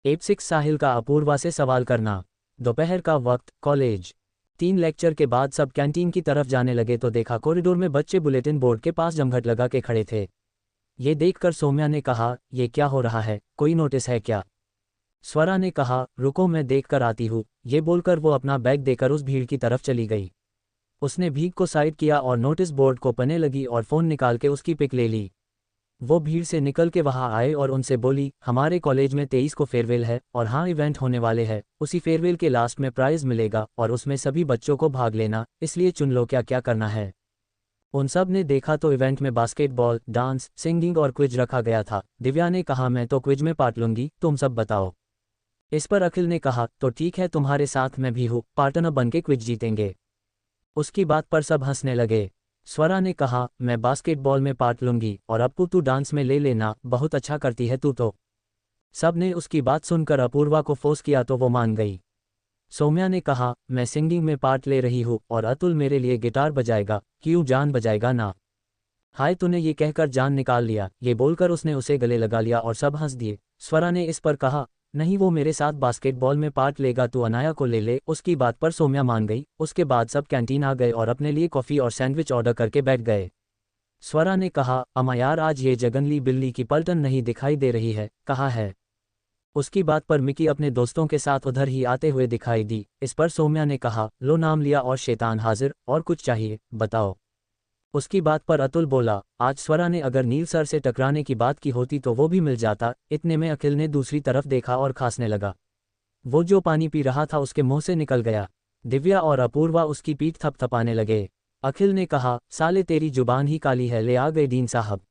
App 6 साहिल का अपूर्वा से सवाल करना। दोपहर का वक्त, कॉलेज। 3 लेक्चर के बाद सब कैंटीन की तरफ जाने लगे तो देखा कॉरिडोर में बच्चे बुलेटिन बोर्ड के पास जमघट लगा के खड़े थे। ये देखकर सौम्या ने कहा, ये क्या हो रहा है, कोई नोटिस है क्या? स्वरा ने कहा, रुको मैं देख कर आती हूँ। ये बोलकर वो अपना बैग देकर उस भीड़ की तरफ चली गई। उसने भीड़ को साइड किया और नोटिस बोर्ड को पढ़ने लगी और फ़ोन निकाल के उसकी पिक ले ली। वो भीड़ से निकल के वहाँ आए और उनसे बोली, हमारे कॉलेज में 23 को फेयरवेल है और हाँ इवेंट होने वाले हैं, उसी फेयरवेल के लास्ट में प्राइज़ मिलेगा और उसमें सभी बच्चों को भाग लेना, इसलिए चुन लो क्या क्या करना है। उन सब ने देखा तो इवेंट में बास्केटबॉल, डांस, सिंगिंग और क्विज रखा गया था। दिव्या ने कहा, मैं तो क्विज में पार्ट लूंगी, तुम सब बताओ। इस पर अखिल ने कहा, तो ठीक है तुम्हारे साथ मैं भी हूँ, पार्टनर बन के क्विज जीतेंगे। उसकी बात पर सब हंसने लगे। स्वरा ने कहा, मैं बास्केटबॉल में पार्ट लूंगी और अप्पू तू डांस में ले लेना, बहुत अच्छा करती है तू तो। सब ने उसकी बात सुनकर अपूर्वा को फोर्स किया तो वो मान गई। सौम्या ने कहा, मैं सिंगिंग में पार्ट ले रही हूँ और अतुल मेरे लिए गिटार बजाएगा, क्यों जान बजाएगा ना? हाय तूने ये कहकर जान निकाल लिया, ये बोलकर उसने उसे गले लगा लिया और सब हंस दिए। स्वरा ने इस पर कहा, नहीं वो मेरे साथ बास्केटबॉल में पार्ट लेगा, तू अनाया को ले ले। उसकी बात पर सौम्या मान गई। उसके बाद सब कैंटीन आ गए और अपने लिए कॉफ़ी और सैंडविच ऑर्डर करके बैठ गए। स्वरा ने कहा, अम्मा यार आज ये जगनली बिल्ली की पलटन नहीं दिखाई दे रही है, कहाँ है? उसकी बात पर मिकी अपने दोस्तों के साथ उधर ही आते हुए दिखाई दी। इस पर सौम्या ने कहा, लो नाम लिया और शैतान हाजिर, और कुछ चाहिए बताओ। उसकी बात पर अतुल बोला, आज स्वरा ने अगर नील सर से टकराने की बात की होती तो वो भी मिल जाता। इतने में अखिल ने दूसरी तरफ देखा और खांसने लगा। वो जो पानी पी रहा था उसके मुंह से निकल गया। दिव्या और अपूर्वा उसकी पीठ थपथपाने लगे। अखिल ने कहा, साले तेरी जुबान ही काली है, ले आ गए डीन साहब।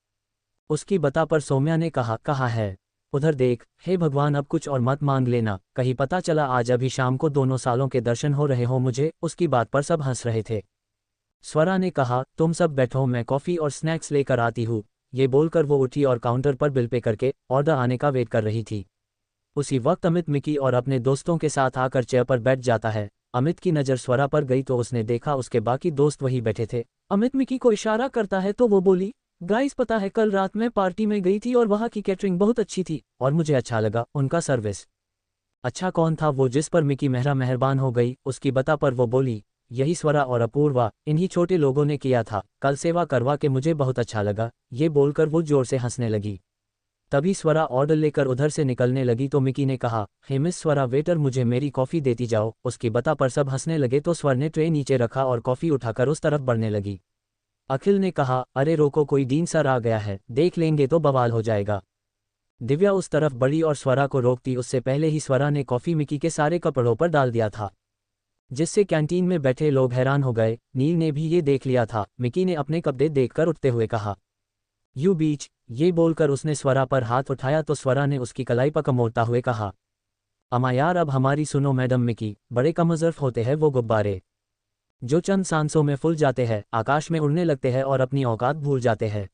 उसकी बता पर सौम्या ने कहा, कहाँ है? उधर देख, हे भगवान अब कुछ और मत मांग लेना, कहीं पता चला आज अभी शाम को दोनों सालों के दर्शन हो रहे हो मुझे। उसकी बात पर सब हंस रहे थे। स्वरा ने कहा, तुम सब बैठो, मैं कॉफ़ी और स्नैक्स लेकर आती हूँ। ये बोलकर वो उठी और काउंटर पर बिल पे करके ऑर्डर आने का वेट कर रही थी। उसी वक्त अमित मिकी और अपने दोस्तों के साथ आकर चेयर पर बैठ जाता है। अमित की नज़र स्वरा पर गई तो उसने देखा उसके बाकी दोस्त वही बैठे थे। अमित मिकी को इशारा करता है तो वो बोली, गाइस पता है कल रात मैं पार्टी में गई थी और वहाँ की कैटरिंग बहुत अच्छी थी और मुझे अच्छा लगा उनका सर्विस। अच्छा कौन था वो जिस पर मिकी मेहरबान हो गई? उसकी बता पर वो बोली, यही स्वरा और अपूर्वा, इन्हीं छोटे लोगों ने किया था, कल सेवा करवा के मुझे बहुत अच्छा लगा। ये बोलकर वो जोर से हंसने लगी। तभी स्वरा ऑर्डर लेकर उधर से निकलने लगी तो मिकी ने कहा, हे मिस स्वरा वेटर मुझे मेरी कॉफ़ी देती जाओ। उसकी बता पर सब हंसने लगे तो स्वर ने ट्रे नीचे रखा और कॉफ़ी उठाकर उस तरफ बढ़ने लगी। अखिल ने कहा, अरे रोको, कोई डीन सर आ गया है, देख लेंगे तो बवाल हो जाएगा। दिव्या उस तरफ बढ़ी और स्वरा को रोकती उससे पहले ही स्वरा ने कॉफ़ी मिकी के सारे कपड़ों पर डाल दिया था, जिससे कैंटीन में बैठे लोग हैरान हो गए। नील ने भी ये देख लिया था। मिकी ने अपने कपड़े देखकर उठते हुए कहा, यू बीच। ये बोलकर उसने स्वरा पर हाथ उठाया तो स्वरा ने उसकी कलाई पर कमोड़ता हुए कहा, अम्मा यार अब हमारी सुनो मैडम मिकी, बड़े कमज़र्फ होते हैं वो गुब्बारे, जो चंद सांसों में फूल जाते हैं, आकाश में उड़ने लगते हैं और अपनी औकात भूल जाते हैं।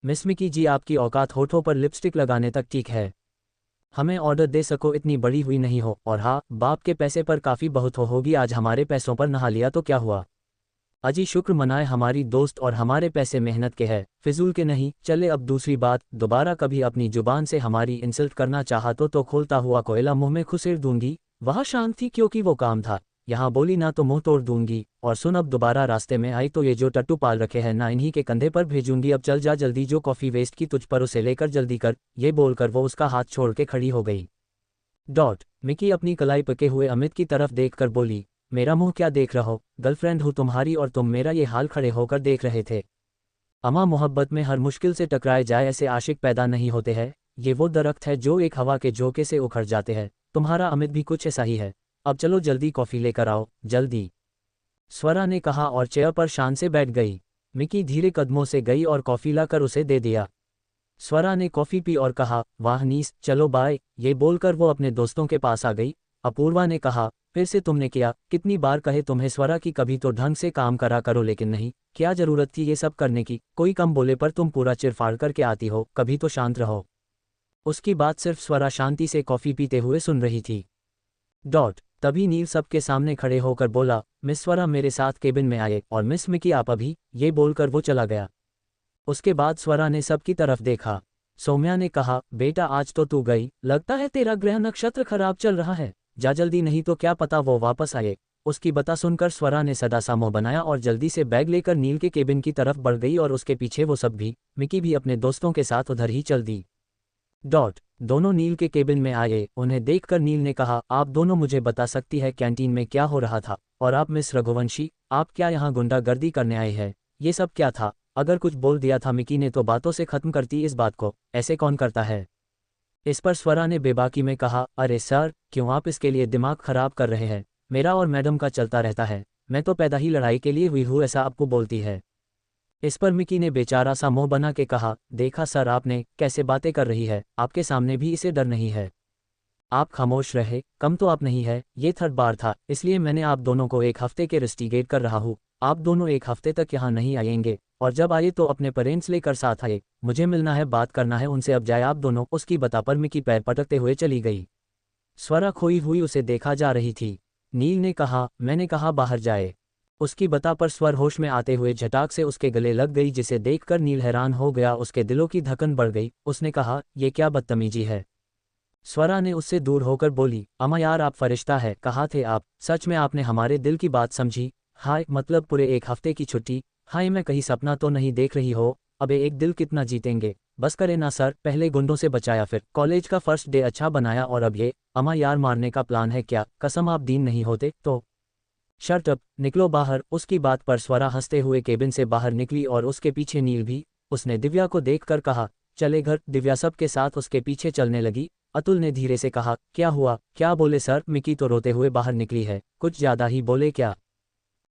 मिस मिकी जी आपकी औकात होठों पर लिपस्टिक लगाने तक ठीक है, हमें ऑर्डर दे सको इतनी बड़ी हुई नहीं हो। और हाँ, बाप के पैसे पर काफ़ी बहुत होगी, आज हमारे पैसों पर नहा लिया तो क्या हुआ? अजी शुक्र मनाए हमारी दोस्त और हमारे पैसे मेहनत के हैं, फिजूल के नहीं। चले अब दूसरी बात, दोबारा कभी अपनी जुबान से हमारी इंसल्ट करना चाहा तो खोलता हुआ कोयला मुंह में खुसेर दूंगी। वहाँ शांत थी क्योंकि वो काम था, यहाँ बोली ना तो मुंह तोड़ दूंगी। और सुन अब दोबारा रास्ते में आई तो ये जो टट्टू पाल रखे हैं ना इन्हीं के कंधे पर भेजूंगी। अब चल जा जल्दी, जो कॉफ़ी वेस्ट की तुझ पर उसे लेकर जल्दी कर। ये बोलकर वो उसका हाथ छोड़ के खड़ी हो गई। मिकी अपनी कलाई पके हुए अमित की तरफ देखकर बोली, मेरा मुंह क्या देख रहो, गर्लफ्रेंड हूँ तुम्हारी और तुम मेरा ये हाल खड़े होकर देख रहे थे। अम्मा मोहब्बत में हर मुश्किल से टकराए जाए ऐसे आशिक पैदा नहीं होते हैं, ये वो दरख्त है जो एक हवा के झोंके से उखड़ जाते हैं। तुम्हारा अमित भी कुछ ऐसा ही है। अब चलो जल्दी कॉफ़ी लेकर आओ, जल्दी। स्वरा ने कहा और चेयर पर शान से बैठ गई। मिकी धीरे कदमों से गई और कॉफ़ी लाकर उसे दे दिया। स्वरा ने कॉफ़ी पी और कहा, वाह नीस, चलो बाय। ये बोलकर वो अपने दोस्तों के पास आ गई। अपूर्वा ने कहा, फिर से तुमने किया, कितनी बार कहे तुम्हें स्वरा की, कभी तो ढंग से काम करा करो, लेकिन नहीं, क्या ज़रूरत थी ये सब करने की? कोई कम बोले पर तुम पूरा चिर फाड़ करके आती हो, कभी तो शांत रहो। उसकी बात सिर्फ स्वरा शांति से कॉफ़ी पीते हुए सुन रही थी। तभी नील सबके सामने खड़े होकर बोला, मिस स्वरा मेरे साथ केबिन में आए और मिस मिकी आप अभी। ये बोलकर वो चला गया। उसके बाद स्वरा ने सबकी तरफ देखा। सौम्या ने कहा, बेटा आज तो तू गई, लगता है तेरा ग्रह नक्षत्र खराब चल रहा है, जा जल्दी नहीं तो क्या पता वो वापस आए। उसकी बता सुनकर स्वरा ने सदा सा मुंह बनाया और जल्दी से बैग लेकर नील के केबिन की तरफ बढ़ गई और उसके पीछे वो सब भी, मिकी भी अपने दोस्तों के साथ उधर ही चल दी। दोनों नील के केबिन में आए। उन्हें देखकर नील ने कहा, आप दोनों मुझे बता सकती है कैंटीन में क्या हो रहा था, और आप मिस रघुवंशी, आप क्या यहाँ गुंडागर्दी करने आए हैं, ये सब क्या था? अगर कुछ बोल दिया था मिकी ने तो बातों से खत्म करती इस बात को, ऐसे कौन करता है? इस पर स्वरा ने बेबाकी में कहा, अरे सर, क्यों आप इसके लिए दिमाग खराब कर रहे हैं, मेरा और मैडम का चलता रहता है, मैं तो पैदा ही लड़ाई के लिए हुई हूँ ऐसा आपको बोलती है। इस पर मिकी ने बेचारा सा मुंह बना के कहा, देखा सर आपने कैसे बातें कर रही है, आपके सामने भी इसे डर नहीं है। आप खामोश रहे, कम तो आप नहीं है, ये थर्ड बार था, इसलिए मैंने आप दोनों को एक हफ्ते के रेस्टिगेट कर रहा हूँ। आप दोनों एक हफ्ते तक यहाँ नहीं आएंगे, और जब आए तो अपने पेरेंट्स लेकर साथ आए, मुझे मिलना है, बात करना है उनसे, अब जाए आप दोनों। उसकी बता पर मिकी पैर पटकते हुए चली गई। स्वरा खोई हुई उसे देखा जा रही थी। नील ने कहा, मैंने कहा बाहर जाए। उसकी बता पर स्वर होश में आते हुए झटाक से उसके गले लग गई, जिसे देखकर नील हैरान हो गया, उसके दिलों की धड़कन बढ़ गई। उसने कहा, ये क्या बदतमीजी है? स्वरा ने उससे दूर होकर बोली, अम्मा यार आप फरिश्ता है, कहाँ थे आप, सच में आपने हमारे दिल की बात समझी। हाय मतलब पूरे एक हफ्ते की छुट्टी, हाय मैं कहीं सपना तो नहीं देख रही हो? अबे एक दिल कितना जीतेंगे, बस करे ना सर, पहले गुंडों से बचाया, फिर कॉलेज का फर्स्ट डे अच्छा बनाया, और अब ये। अम्मा यार मारने का प्लान है क्या? कसम आप दीन नहीं होते तो शट अप, निकलो बाहर। उसकी बात पर स्वरा हंसते हुए केबिन से बाहर निकली और उसके पीछे नील भी। उसने दिव्या को देखकर कहा, चले घर। दिव्या सब के साथ उसके पीछे चलने लगी। अतुल ने धीरे से कहा, क्या हुआ? क्या बोले सर? मिकी तो रोते हुए बाहर निकली है, कुछ ज्यादा ही बोले क्या?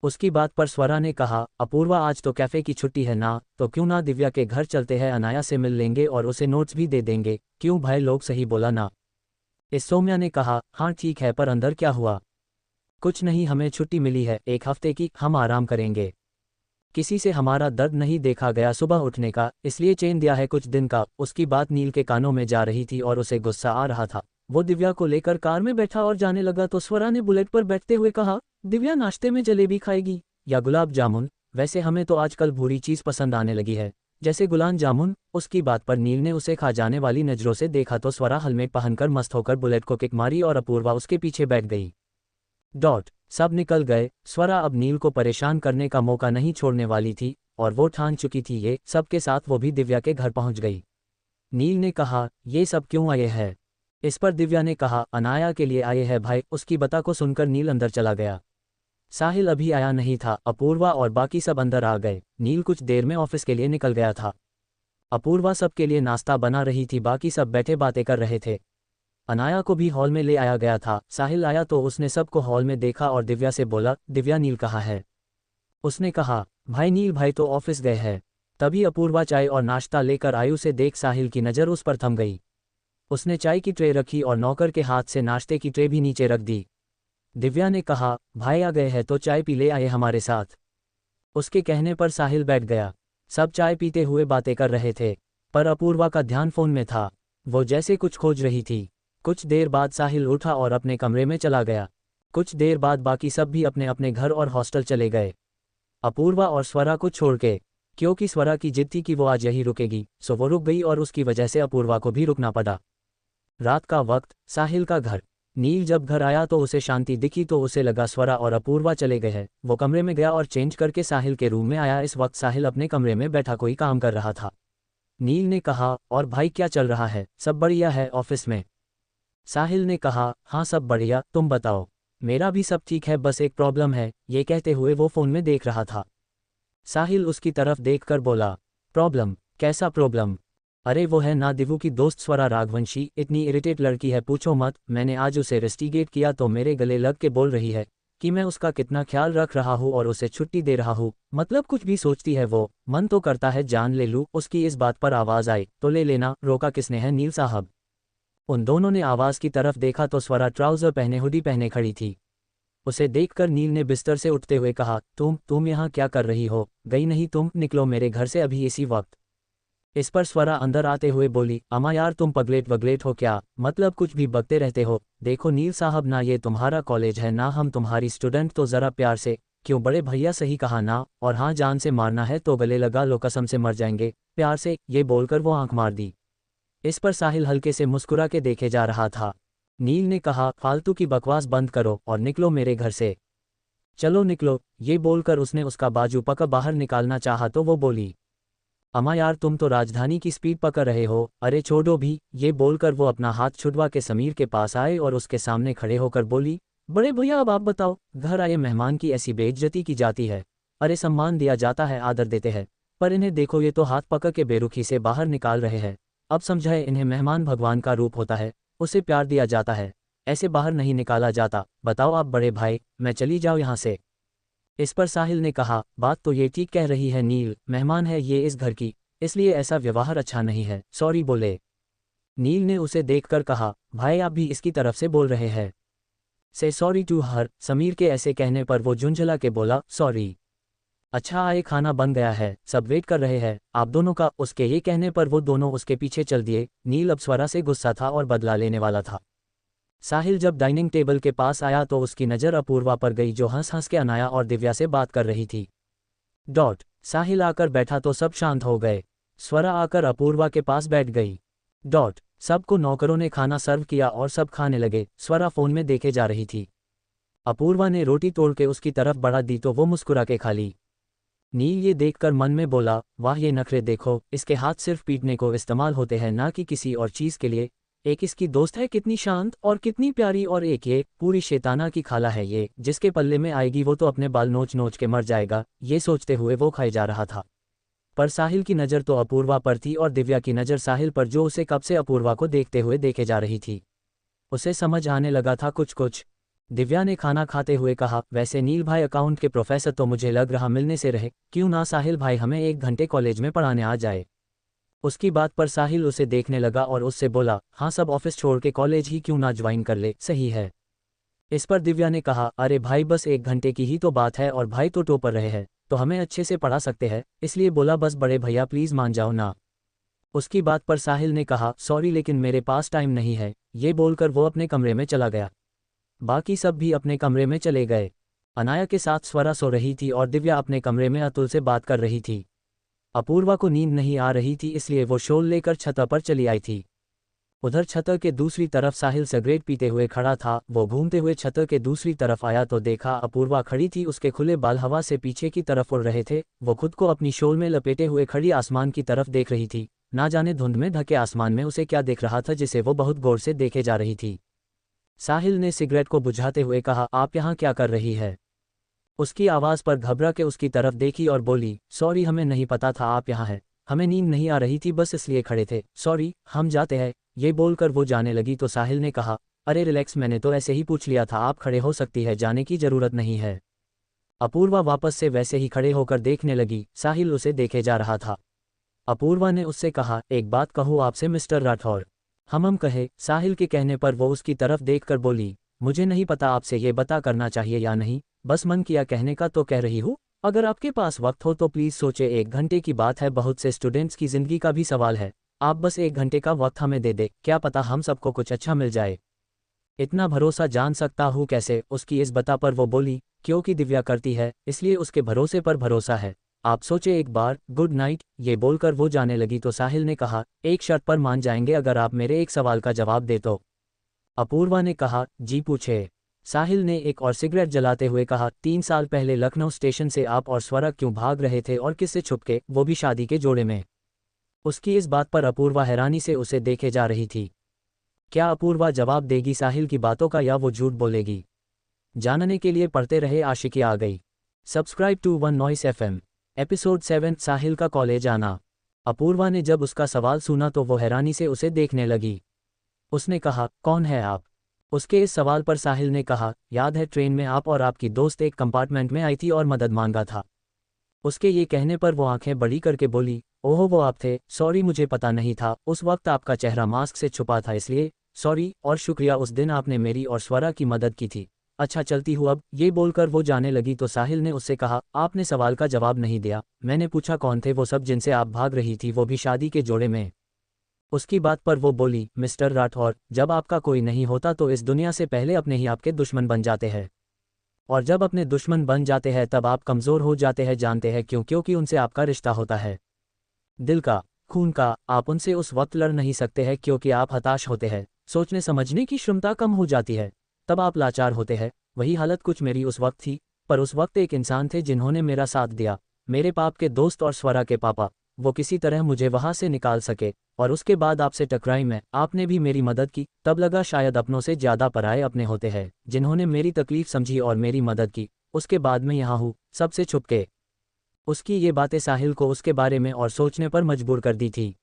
उसकी बात पर स्वरा ने कहा, अपूर्वा आज तो कैफे की छुट्टी है ना, तो क्यों ना दिव्या के घर चलते हैं, अनाया से मिल लेंगे और उसे नोट्स भी दे देंगे। क्यों भाई लोग, सही बोला ना? इस सौम्या ने कहा, हाँ ठीक है, पर अंदर क्या हुआ? कुछ नहीं, हमें छुट्टी मिली है एक हफ्ते की, हम आराम करेंगे। किसी से हमारा दर्द नहीं देखा गया सुबह उठने का, इसलिए चेन दिया है कुछ दिन का। उसकी बात नील के कानों में जा रही थी और उसे गुस्सा आ रहा था। वो दिव्या को लेकर कार में बैठा और जाने लगा तो स्वरा ने बुलेट पर बैठते हुए कहा, दिव्या नाश्ते में जलेबी खाएगी या गुलाब जामुन? वैसे हमें तो आजकल भूरी चीज पसंद आने लगी है, जैसे गुलाब जामुन। उसकी बात पर नील ने उसे खा जाने वाली नजरों से देखा तो स्वरा हेलमेट पहनकर मस्त होकर बुलेट को किक मारी और अपूर्वा उसके पीछे बैठ गई। सब निकल गए। स्वरा अब नील को परेशान करने का मौका नहीं छोड़ने वाली थी, और वो ठान चुकी थी ये सब के साथ वो भी दिव्या के घर पहुंच गई। नील ने कहा, ये सब क्यों आए हैं? इस पर दिव्या ने कहा, अनाया के लिए आए हैं भाई। उसकी बता को सुनकर नील अंदर चला गया। साहिल अभी आया नहीं था। अपूर्वा और बाकी सब अंदर आ गए। नील कुछ देर में ऑफिस के लिए निकल गया था। अपूर्वा सबके लिए नाश्ता बना रही थी, बाकी सब बैठे बातें कर रहे थे। अनाया को भी हॉल में ले आया गया था। साहिल आया तो उसने सबको हॉल में देखा और दिव्या से बोला, दिव्या नील कहाँ है? उसने कहा, भाई नील भाई तो ऑफिस गए हैं। तभी अपूर्वा चाय और नाश्ता लेकर आई। उसे देख साहिल की नज़र उस पर थम गई। उसने चाय की ट्रे रखी और नौकर के हाथ से नाश्ते की ट्रे भी नीचे रख दी। दिव्या ने कहा, भाई आ गए हैं तो चाय पी ले आए हमारे साथ। उसके कहने पर साहिल बैठ गया। सब चाय पीते हुए बातें कर रहे थे, पर अपूर्वा का ध्यान फोन में था। वो जैसे कुछ खोज रही थी। कुछ देर बाद साहिल उठा और अपने कमरे में चला गया। कुछ देर बाद बाकी सब भी अपने अपने घर और हॉस्टल चले गए, अपूर्वा और स्वरा को छोड़ के। क्योंकि स्वरा की जिद थी कि वो आज यही रुकेगी, सो वो रुक गई और उसकी वजह से अपूर्वा को भी रुकना पड़ा। रात का वक्त, साहिल का घर। नील जब घर आया तो उसे शांति दिखी तो उसे लगा स्वरा और अपूर्वा चले गए हैं। वो कमरे में गया और चेंज करके साहिल के रूम में आया। इस वक्त साहिल अपने कमरे में बैठा कोई काम कर रहा था। नील ने कहा, और भाई क्या चल रहा है? सब बढ़िया है ऑफिस में? साहिल ने कहा, हाँ सब बढ़िया, तुम बताओ? मेरा भी सब ठीक है, बस एक प्रॉब्लम है। ये कहते हुए वो फोन में देख रहा था। साहिल उसकी तरफ देखकर बोला, प्रॉब्लम? कैसा प्रॉब्लम? अरे वो है ना दिवू की दोस्त स्वरा राघवंशी, इतनी इरिटेट लड़की है पूछो मत। मैंने आज उसे रेस्टिगेट किया तो मेरे गले लग के बोल रही है कि मैं उसका कितना ख्याल रख रहा हूँ और उसे छुट्टी दे रहा हूँ। मतलब कुछ भी सोचती है वो, मन तो करता है जान ले लूँ। उसकी इस बात पर आवाज़ आई तो ले लेना। रोका किसने है नील साहब? उन दोनों ने आवाज़ की तरफ देखा तो स्वरा ट्राउज़र पहने हुडी पहने खड़ी थी। उसे देखकर नील ने बिस्तर से उठते हुए कहा, तुम यहाँ क्या कर रही हो? गई नहीं तुम? निकलो मेरे घर से अभी इसी वक्त। इस पर स्वरा अंदर आते हुए बोली, अम्मा यार तुम पगलेट वगलेट हो क्या? मतलब कुछ भी बकते रहते हो। देखो नील साहब, ना ये तुम्हारा कॉलेज है ना हम तुम्हारी स्टूडेंट, तो ज़रा प्यार से। क्यों बड़े भैया सही कहा ना? और हाँ जान से मारना है तो गले लगा लो, कसम से मर जाएंगे प्यार से। ये बोलकर वो आंख मार दी। इस पर साहिल हल्के से मुस्कुरा के देखे जा रहा था। नील ने कहा, फालतू की बकवास बंद करो और निकलो मेरे घर से। चलो निकलो। ये बोलकर उसने उसका बाजू पकड़ बाहर निकालना चाहा तो वो बोली, अम्मा यार तुम तो राजधानी की स्पीड पकड़ रहे हो, अरे छोड़ो भी। ये बोलकर वो अपना हाथ छुड़वा के समीर के पास आए और उसके सामने खड़े होकर बोली, बड़े भैया अब आप बताओ, घर आए मेहमान की ऐसी बेइज्जती की जाती है। अरे सम्मान दिया जाता है, आदर देते हैं, पर इन्हें देखो ये तो हाथ पकड़ के बेरुखी से बाहर निकाल रहे हैं। अब समझाए, इन्हें मेहमान भगवान का रूप होता है, उसे प्यार दिया जाता है, ऐसे बाहर नहीं निकाला जाता। बताओ आप बड़े भाई, मैं चली जाऊँ यहाँ से। इस पर साहिल ने कहा, बात तो ये ठीक कह रही है नील, मेहमान है ये इस घर की, इसलिए ऐसा व्यवहार अच्छा नहीं है, सॉरी बोले। नील ने उसे देखकर कहा, भाई आप भी इसकी तरफ से बोल रहे हैं। से सॉरी टू हर। समीर के ऐसे कहने पर वो झुंझला के बोला, सॉरी। अच्छा आए, खाना बन गया है, सब वेट कर रहे हैं आप दोनों का। उसके ये कहने पर वो दोनों उसके पीछे चल दिए। नील अब स्वरा से गुस्सा था और बदला लेने वाला था। साहिल जब डाइनिंग टेबल के पास आया तो उसकी नज़र अपूर्वा पर गई जो हंस हंस के अनाया और दिव्या से बात कर रही थी। साहिल आकर बैठा तो सब शांत हो गए। स्वरा आकर अपूर्वा के पास बैठ गई। सबको नौकरों ने खाना सर्व किया और सब खाने लगे। स्वरा फोन में देखे जा रही थी। अपूर्वा ने रोटी तोड़ के उसकी तरफ बढ़ा दी तो वो मुस्कुरा के खा ली। नील ये देखकर मन में बोला, वाह ये नखरे देखो, इसके हाथ सिर्फ पीटने को इस्तेमाल होते हैं ना कि किसी और चीज़ के लिए। एक इसकी दोस्त है कितनी शांत और कितनी प्यारी, और एक ये पूरी शैताना की खाला है ये, जिसके पल्ले में आएगी वो तो अपने बाल नोच नोच के मर जाएगा। ये सोचते हुए वो खाए जा रहा था। पर साहिल की नज़र तो अपूर्वा पर थी और दिव्या की नज़र साहिल पर, जो उसे कब से अपूर्वा को देखते हुए देखे जा रही थी। उसे समझ आने लगा था कुछ कुछ। दिव्या ने खाना खाते हुए कहा, वैसे नील भाई अकाउंट के प्रोफेसर तो मुझे लग रहा मिलने से रहे, क्यों ना साहिल भाई हमें 1 घंटे कॉलेज में पढ़ाने आ जाए। उसकी बात पर साहिल उसे देखने लगा और उससे बोला, हाँ सब ऑफिस छोड़ के कॉलेज ही क्यों ना ज्वाइन कर ले, सही है। इस पर दिव्या ने कहा, अरे भाई बस 1 घंटे की ही तो बात है और भाई तो टॉपर रहे हैं, तो हमें अच्छे से पढ़ा सकते हैं, इसलिए बोला बस बड़े भैया प्लीज़ मान जाओ ना। उसकी बात पर साहिल ने कहा, सॉरी लेकिन मेरे पास टाइम नहीं है। ये बोलकर वो अपने कमरे में चला गया। बाकी सब भी अपने कमरे में चले गए। अनाया के साथ स्वरा सो रही थी और दिव्या अपने कमरे में अतुल से बात कर रही थी। अपूर्वा को नींद नहीं आ रही थी इसलिए वो शॉल लेकर छत पर चली आई थी। उधर छत के दूसरी तरफ साहिल सिगरेट पीते हुए खड़ा था। वो घूमते हुए छत के दूसरी तरफ आया तो देखा अपूर्वा खड़ी थी, उसके खुले बाल हवा से पीछे की तरफ उड़ रहे थे। वो खुद को अपनी शॉल में लपेटे हुए खड़ी आसमान की तरफ देख रही थी। ना जाने धुंध में ढके आसमान में उसे क्या देख रहा था जिसे वो बहुत गौर से देखे जा रही थी। साहिल ने सिगरेट को बुझाते हुए कहा, आप यहाँ क्या कर रही है। उसकी आवाज़ पर घबरा के उसकी तरफ देखी और बोली, सॉरी हमें नहीं पता था आप यहाँ हैं, हमें नींद नहीं आ रही थी बस इसलिए खड़े थे, सॉरी हम जाते हैं। ये बोलकर वो जाने लगी तो साहिल ने कहा, अरे रिलैक्स, मैंने तो ऐसे ही पूछ लिया था, आप खड़े हो सकती है, जाने की ज़रूरत नहीं है। अपूर्वा वापस से वैसे ही खड़े होकर देखने लगी। साहिल उसे देखे जा रहा था। अपूर्वा ने उससे कहा, एक बात कहूँ आपसे मिस्टर राठौर। हम कहे। साहिल के कहने पर वो उसकी तरफ देखकर बोली, मुझे नहीं पता आपसे ये बता करना चाहिए या नहीं, बस मन किया कहने का तो कह रही हूँ। अगर आपके पास वक्त हो तो प्लीज़ सोचे, 1 घंटे की बात है, बहुत से स्टूडेंट्स की ज़िंदगी का भी सवाल है। आप बस 1 घंटे का वक्त हमें दे दे, क्या पता हम सबको कुछ अच्छा मिल जाए। इतना भरोसा जान सकता हूँ कैसे। उसकी इस बता पर वो बोली, क्योंकि दिव्या करती है इसलिए उसके भरोसे पर भरोसा है, आप सोचे एक बार, गुड नाइट। ये बोलकर वो जाने लगी तो साहिल ने कहा, एक शर्त पर मान जाएंगे अगर आप मेरे एक सवाल का जवाब दे तो। अपूर्वा ने कहा, जी पूछे। साहिल ने एक और सिगरेट जलाते हुए कहा, 3 साल पहले लखनऊ स्टेशन से आप और स्वरा क्यों भाग रहे थे और किससे छुपके, वो भी शादी के जोड़े में। उसकी इस बात पर अपूर्वा हैरानी से उसे देखे जा रही थी। क्या अपूर्वा जवाब देगी साहिल की बातों का या वो झूठ बोलेगी? जानने के लिए पढ़ते रहे आशिकी आ गई। Subscribe to One Noise FM। Episode 7, Sahil का कॉलेज आना। अपूर्वा ने जब उसका सवाल सुना तो वो हैरानी से उसे देखने लगी। उसने कहा, कौन है आप? उसके इस सवाल पर साहिल ने कहा, याद है ट्रेन में आप और आपकी दोस्त एक कंपार्टमेंट में आई थी और मदद मांगा था। उसके ये कहने पर वो आंखें बड़ी करके बोली, ओह वो आप थे, सॉरी मुझे पता नहीं था, उस वक्त आपका चेहरा मास्क से छुपा था इसलिए, सॉरी और शुक्रिया, उस दिन आपने मेरी और स्वरा की मदद की थी। अच्छा चलती हूँ अब। ये बोलकर वो जाने लगी तो साहिल ने उससे कहा, आपने सवाल का जवाब नहीं दिया। मैंने पूछा कौन थे वो सब जिनसे आप भाग रही थी, वो भी शादी के जोड़े में। उसकी बात पर वो बोली, मिस्टर राठौर, जब आपका कोई नहीं होता तो इस दुनिया से पहले अपने ही आपके दुश्मन बन जाते हैं, और जब अपने दुश्मन बन जाते हैं तब आप कमज़ोर हो जाते हैं। जानते हैं क्यों? क्योंकि उनसे आपका रिश्ता होता है दिल का। खून का, आप उनसे उस वक्त लड़ नहीं सकते हैं क्योंकि आप हताश होते हैं, सोचने समझने की क्षमता कम हो जाती है, तब आप लाचार होते हैं। वही हालत कुछ मेरी उस वक्त थी, पर उस वक्त एक इंसान थे जिन्होंने मेरा साथ दिया, मेरे पाप के दोस्त और स्वरा के पापा। वो किसी तरह मुझे वहां से निकाल सके, और उसके बाद आपसे टकराई मैं, आपने भी मेरी मदद की। तब लगा शायद अपनों से ज़्यादा पराये अपने होते हैं जिन्होंने मेरी तकलीफ समझी और मेरी मदद की। उसके बाद मैं यहाँ हूँ, सबसे छुपके। उसकी ये बातें साहिल को उसके बारे में और सोचने पर मजबूर कर दी थी।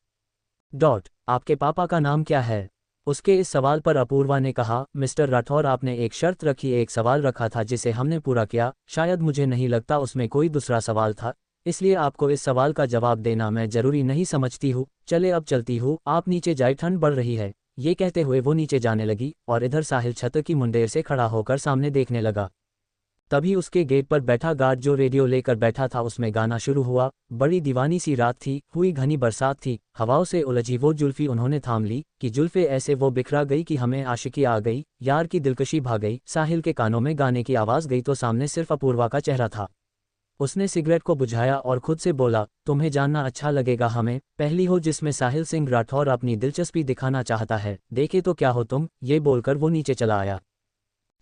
आपके पापा का नाम क्या है? उसके इस सवाल पर अपूर्वा ने कहा, मिस्टर राठौर, आपने एक शर्त रखी, एक सवाल रखा था जिसे हमने पूरा किया। शायद मुझे नहीं लगता उसमें कोई दूसरा सवाल था, इसलिए आपको इस सवाल का जवाब देना मैं जरूरी नहीं समझती हूँ। चले अब चलती हूँ, आप नीचे जाए, ठंड बढ़ रही है। ये कहते हुए वो नीचे जाने लगी और इधर साहिल छत की मुंडेर से खड़ा होकर सामने देखने लगा। तभी उसके गेट पर बैठा गार्ड जो रेडियो लेकर बैठा था उसमें गाना शुरू हुआ। बड़ी दीवानी सी रात थी, हुई घनी बरसात थी, हवाओं से उलझी वो जुल्फी उन्होंने थाम ली कि जुल्फे ऐसे वो बिखरा गई कि हमें आशिकी आ गई, यार की दिलकशी भा गई। साहिल के कानों में गाने की आवाज़ गई तो सामने सिर्फ अपूर्वा का चेहरा था। उसने सिगरेट को बुझाया और खुद से बोला, तुम्हें जानना अच्छा लगेगा, हमें पहली हो जिसमें साहिल सिंह राठौर अपनी दिलचस्पी दिखाना चाहता है, देखे तो क्या हो तुम। ये बोलकर वो नीचे चला आया।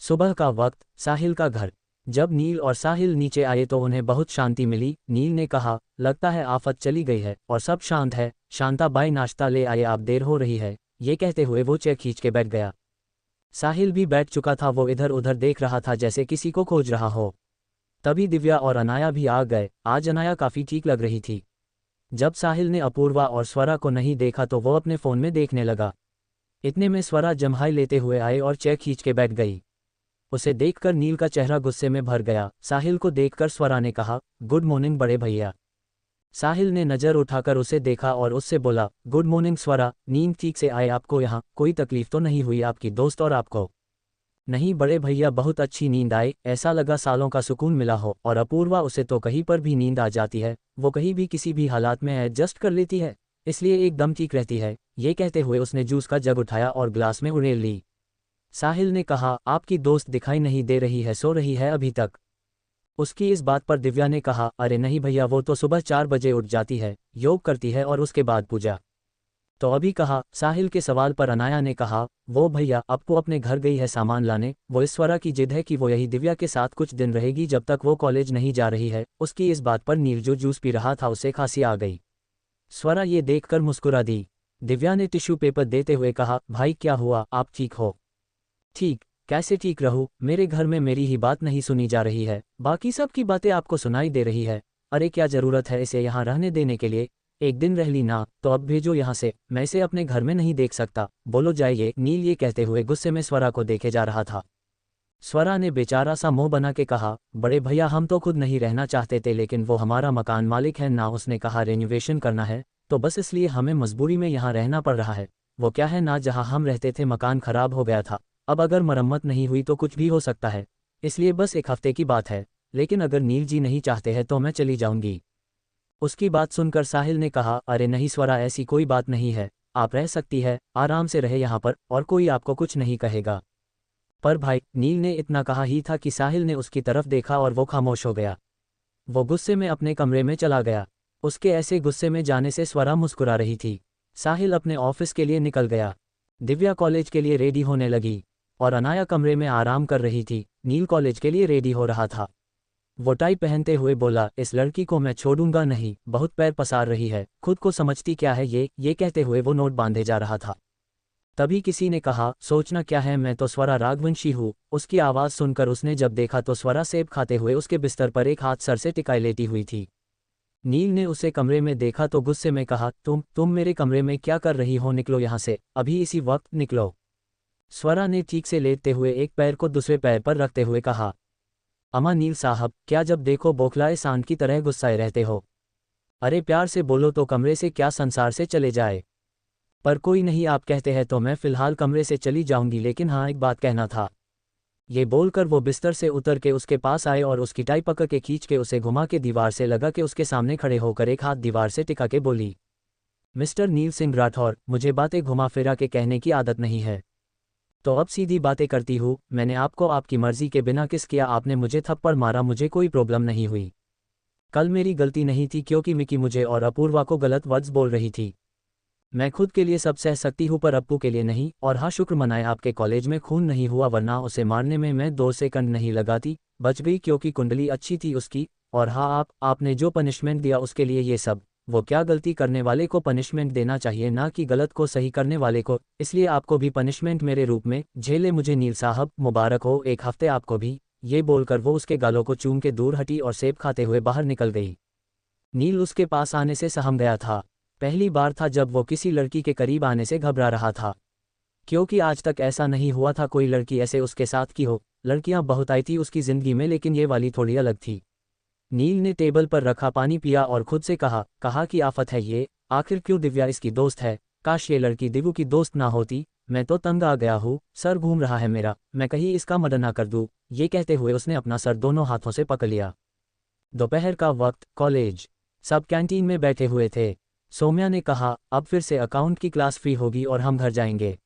सुबह का वक्त, साहिल का घर। जब नील और साहिल नीचे आए तो उन्हें बहुत शांति मिली। नील ने कहा, लगता है आफत चली गई है और सब शांत है। शांता बाई, नाश्ता ले आए, आप, देर हो रही है। ये कहते हुए वो चेयर खींच के बैठ गया। साहिल भी बैठ चुका था, वो इधर उधर देख रहा था जैसे किसी को खोज रहा हो। तभी दिव्या और अनाया भी आ गए। आज अनाया काफ़ी ठीक लग रही थी। जब साहिल ने अपूर्वा और स्वरा को नहीं देखा तो वो अपने फ़ोन में देखने लगा। इतने में स्वरा जम्हाई लेते हुए आए और चेयर खींच के बैठ गई। उसे देखकर नील का चेहरा गुस्से में भर गया। साहिल को देखकर स्वरा ने कहा, गुड मॉर्निंग बड़े भैया। साहिल ने नज़र उठाकर उसे देखा और उससे बोला, गुड मॉर्निंग स्वरा, नींद ठीक से आए आपको? यहाँ कोई तकलीफ तो नहीं हुई आपकी दोस्त और आपको? नहीं बड़े भैया, बहुत अच्छी नींद आई, ऐसा लगा सालों का सुकून मिला हो। और अपूर्वा, उसे तो कहीं पर भी नींद आ जाती है, वो कहीं भी किसी भी हालात में एडजस्ट कर लेती है, इसलिए एकदम ठीक रहती है। ये कहते हुए उसने जूस का जग उठाया और ग्लास में उड़ेल ली। साहिल ने कहा, आपकी दोस्त दिखाई नहीं दे रही है, सो रही है अभी तक? उसकी इस बात पर दिव्या ने कहा, अरे नहीं भैया, वो तो सुबह 4 बजे उठ जाती है, योग करती है और उसके बाद पूजा। तो अभी कहा? साहिल के सवाल पर अनाया ने कहा, वो भैया आपको अपने घर गई है सामान लाने। वो इस स्वरा की जिद है कि वो यही दिव्या के साथ कुछ दिन रहेगी जब तक वो कॉलेज नहीं जा रही है। उसकी इस बात पर नील जो जूस पी रहा था उसे खांसी आ गई। स्वरा ये देखकर मुस्कुरा दी। दिव्या ने टिश्यू पेपर देते हुए कहा, भाई क्या हुआ, आप ठीक हो? ठीक कैसे ठीक रहूं, मेरे घर में मेरी ही बात नहीं सुनी जा रही है, बाकी सब की बातें आपको सुनाई दे रही है। अरे क्या ज़रूरत है इसे यहाँ रहने देने के लिए? एक दिन रह ली ना, तो अब भेजो यहाँ से, मैं इसे अपने घर में नहीं देख सकता। बोलो जाइए। नील ये कहते हुए गुस्से में स्वरा को देखे जा रहा था। स्वरा ने बेचारा सा मुंह बना के कहा, बड़े भैया हम तो खुद नहीं रहना चाहते थे, लेकिन वो हमारा मकान मालिक है ना, उसने कहा रेनोवेशन करना है, तो बस इसलिए हमें मजबूरी में यहाँ रहना पड़ रहा है। वो क्या है ना, जहाँ हम रहते थे मकान खराब हो गया था, अब अगर मरम्मत नहीं हुई तो कुछ भी हो सकता है, इसलिए बस एक हफ्ते की बात है। लेकिन अगर नील जी नहीं चाहते हैं तो मैं चली जाऊंगी। उसकी बात सुनकर साहिल ने कहा, अरे नहीं स्वरा, ऐसी कोई बात नहीं है, आप रह सकती है, आराम से रहे यहाँ पर, और कोई आपको कुछ नहीं कहेगा। पर भाई, नील ने इतना कहा ही था कि साहिल ने उसकी तरफ देखा और वो खामोश हो गया। वो गुस्से में अपने कमरे में चला गया। उसके ऐसे गुस्से में जाने से स्वरा मुस्कुरा रही थी। साहिल अपने ऑफिस के लिए निकल गया। दिव्या कॉलेज के लिए रेडी होने लगी और अनाया कमरे में आराम कर रही थी। नील कॉलेज के लिए रेडी हो रहा था। वो टाई पहनते हुए बोला, इस लड़की को मैं छोड़ूंगा नहीं, बहुत पैर पसार रही है, खुद को समझती क्या है ये कहते हुए वो नोट बांधे जा रहा था। तभी किसी ने कहा, सोचना क्या है, मैं तो स्वरा राघवंशी हूँ। उसकी आवाज़ सुनकर उसने जब देखा तो स्वरा सेब खाते हुए उसके बिस्तर पर एक हाथ सर से टिकाए लेटी हुई थी। नील ने उसे कमरे में देखा तो गुस्से में कहा, तुम मेरे कमरे में क्या कर रही हो, निकलो यहाँ से, अभी इसी वक्त निकलो। स्वरा ने ठीक से लेटते हुए एक पैर को दूसरे पैर पर रखते हुए कहा, अमा नील साहब, क्या जब देखो बौखलाए सांड की तरह गुस्साए रहते हो? अरे प्यार से बोलो तो कमरे से क्या संसार से चले जाए। पर कोई नहीं, आप कहते हैं तो मैं फ़िलहाल कमरे से चली जाऊंगी, लेकिन हाँ एक बात कहना था। ये बोलकर वो बिस्तर से उतर के उसके पास आए और उसकी टाई पकड़ के खींच के उसे घुमा के दीवार से लगा के उसके सामने खड़े होकर एक हाथ दीवार से टिका के बोली, मिस्टर नील सिंह राठौर, मुझे बातें घुमा फिरा के कहने की आदत नहीं है, तो अब सीधी बातें करती हूँ। मैंने आपको आपकी मर्जी के बिना किस किया? आपने मुझे थप्पड़ मारा, मुझे कोई प्रॉब्लम नहीं हुई। कल मेरी गलती नहीं थी क्योंकि मिकी मुझे और अपूर्वा को गलत वर्ड्स बोल रही थी। मैं खुद के लिए सब सह सकती हूँ पर अप्पू के लिए नहीं। और हाँ, शुक्र मनाएं आपके कॉलेज में खून नहीं हुआ, वरना उसे मारने में मैं 2 सेकंड नहीं लगाती। बच गई क्योंकि कुंडली अच्छी थी उसकी। और हाँ, आपने जो पनिशमेंट दिया उसके लिए ये सब। वो क्या, गलती करने वाले को पनिशमेंट देना चाहिए ना कि गलत को सही करने वाले को, इसलिए आपको भी पनिशमेंट मेरे रूप में झेले मुझे नील साहब, मुबारक हो 1 हफ्ते आपको भी। ये बोलकर वो उसके गालों को चूम के दूर हटी और सेब खाते हुए बाहर निकल गई। नील उसके पास आने से सहम गया था। पहली बार था जब वो किसी लड़की के करीब आने से घबरा रहा था, क्योंकि आज तक ऐसा नहीं हुआ था कोई लड़की ऐसे उसके साथ की हो। लड़कियां बहुत आई थी उसकी जिंदगी में, लेकिन ये वाली थोड़ी अलग थी। नील ने टेबल पर रखा पानी पिया और खुद से कहा कि आफत है ये, आखिर क्यों दिव्या इसकी दोस्त है। काश ये लड़की दिव्या की दोस्त ना होती। मैं तो तंग आ गया हूँ, सर घूम रहा है मेरा, मैं कहीं इसका मर्डर ना कर दूँ। ये कहते हुए उसने अपना सर दोनों हाथों से पकड़ लिया। दोपहर का वक्त, कॉलेज। सब कैंटीन में बैठे हुए थे। सौम्या ने कहा, अब फिर से अकाउंट की क्लास फ्री होगी और हम घर जाएंगे।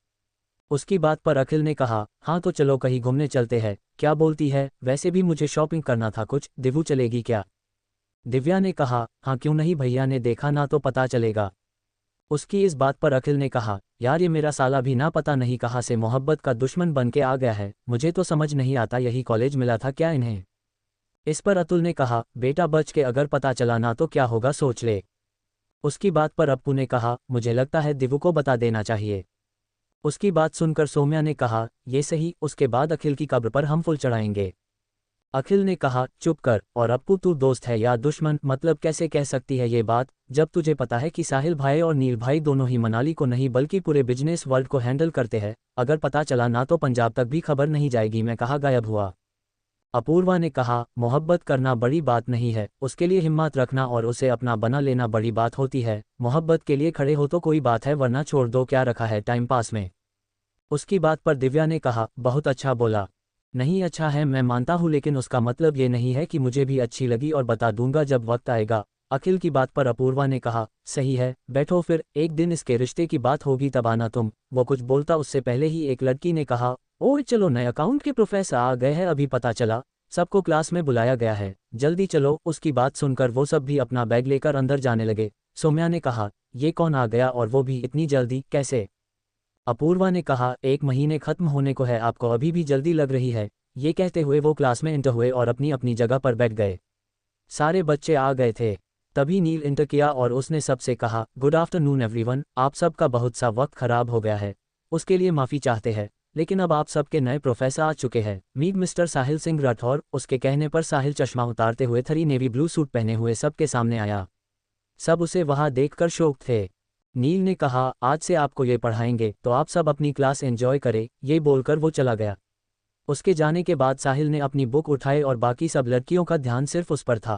उसकी बात पर अखिल ने कहा, हाँ तो चलो कहीं घूमने चलते हैं, क्या बोलती है। वैसे भी मुझे शॉपिंग करना था कुछ, दिव्या चलेगी क्या। दिव्या ने कहा, हाँ क्यों नहीं, भैया ने देखा ना तो पता चलेगा। उसकी इस बात पर अखिल ने कहा, यार ये मेरा साला भी ना पता नहीं कहाँ से मोहब्बत का दुश्मन बन के आ गया है, मुझे तो समझ नहीं आता यही कॉलेज मिला था क्या इन्हें। इस पर अतुल ने कहा, बेटा बच के अगर पता चला ना तो क्या होगा सोच ले। उसकी बात पर अप्पू ने कहा, मुझे लगता है दिव्या को बता देना चाहिए। उसकी बात सुनकर सौम्या ने कहा, ये सही, उसके बाद अखिल की कब्र पर हम फूल चढ़ाएंगे। अखिल ने कहा, चुप कर, और अप्पू तू दोस्त है या दुश्मन, मतलब कैसे कह सकती है ये बात, जब तुझे पता है कि साहिल भाई और नील भाई दोनों ही मनाली को नहीं बल्कि पूरे बिजनेस वर्ल्ड को हैंडल करते हैं। अगर पता चला ना तो पंजाब तक भी खबर नहीं जाएगी। मैं कहाँ गायब हुआ। अपूर्वा ने कहा, मोहब्बत करना बड़ी बात नहीं है, उसके लिए हिम्मत रखना और उसे अपना बना लेना बड़ी बात होती है। मोहब्बत के लिए खड़े हो तो कोई बात है, वरना छोड़ दो, क्या रखा है टाइम पास में। उसकी बात पर दिव्या ने कहा, बहुत अच्छा बोला। नहीं अच्छा है मैं मानता हूँ, लेकिन उसका मतलब ये नहीं है कि मुझे भी अच्छी लगी और बता दूंगा जब वक्त आएगा। अखिल की बात पर अपूर्वा ने कहा, सही है, बैठो फिर, एक दिन इसके रिश्ते की बात होगी तब आना तुम। वो कुछ बोलता उससे पहले ही एक लड़की ने कहा, ओह चलो, नए अकाउंट के प्रोफेसर आ गए हैं, अभी पता चला। सबको क्लास में बुलाया गया है, जल्दी चलो। उसकी बात सुनकर वो सब भी अपना बैग लेकर अंदर जाने लगे। सौम्या ने कहा, ये कौन आ गया और वो भी इतनी जल्दी, कैसे। अपूर्वा ने कहा, 1 महीने खत्म होने को है, आपको अभी भी जल्दी लग रही है। ये कहते हुए वो क्लास में इंटर हुए और अपनी अपनी जगह पर बैठ गए। सारे बच्चे आ गए थे। तभी नील इंटर किया और उसने सबसे कहा, गुड आफ्टरनून एवरीवन, आप सबका बहुत सा वक्त खराब हो गया है, उसके लिए माफ़ी चाहते हैं, लेकिन अब आप सबके नए प्रोफेसर आ चुके हैं। मीट मिस्टर साहिल सिंह राठौर। उसके कहने पर साहिल चश्मा उतारते हुए थरी नेवी ब्लू सूट पहने हुए सबके सामने आया। सब उसे वहां देखकर शौक थे। नील ने कहा, आज से आपको ये पढ़ाएंगे तो आप सब अपनी क्लास एंजॉय करें। ये बोलकर वो चला गया। उसके जाने के बाद साहिल ने अपनी बुक उठाई और बाकी सब लड़कियों का ध्यान सिर्फ उस पर था।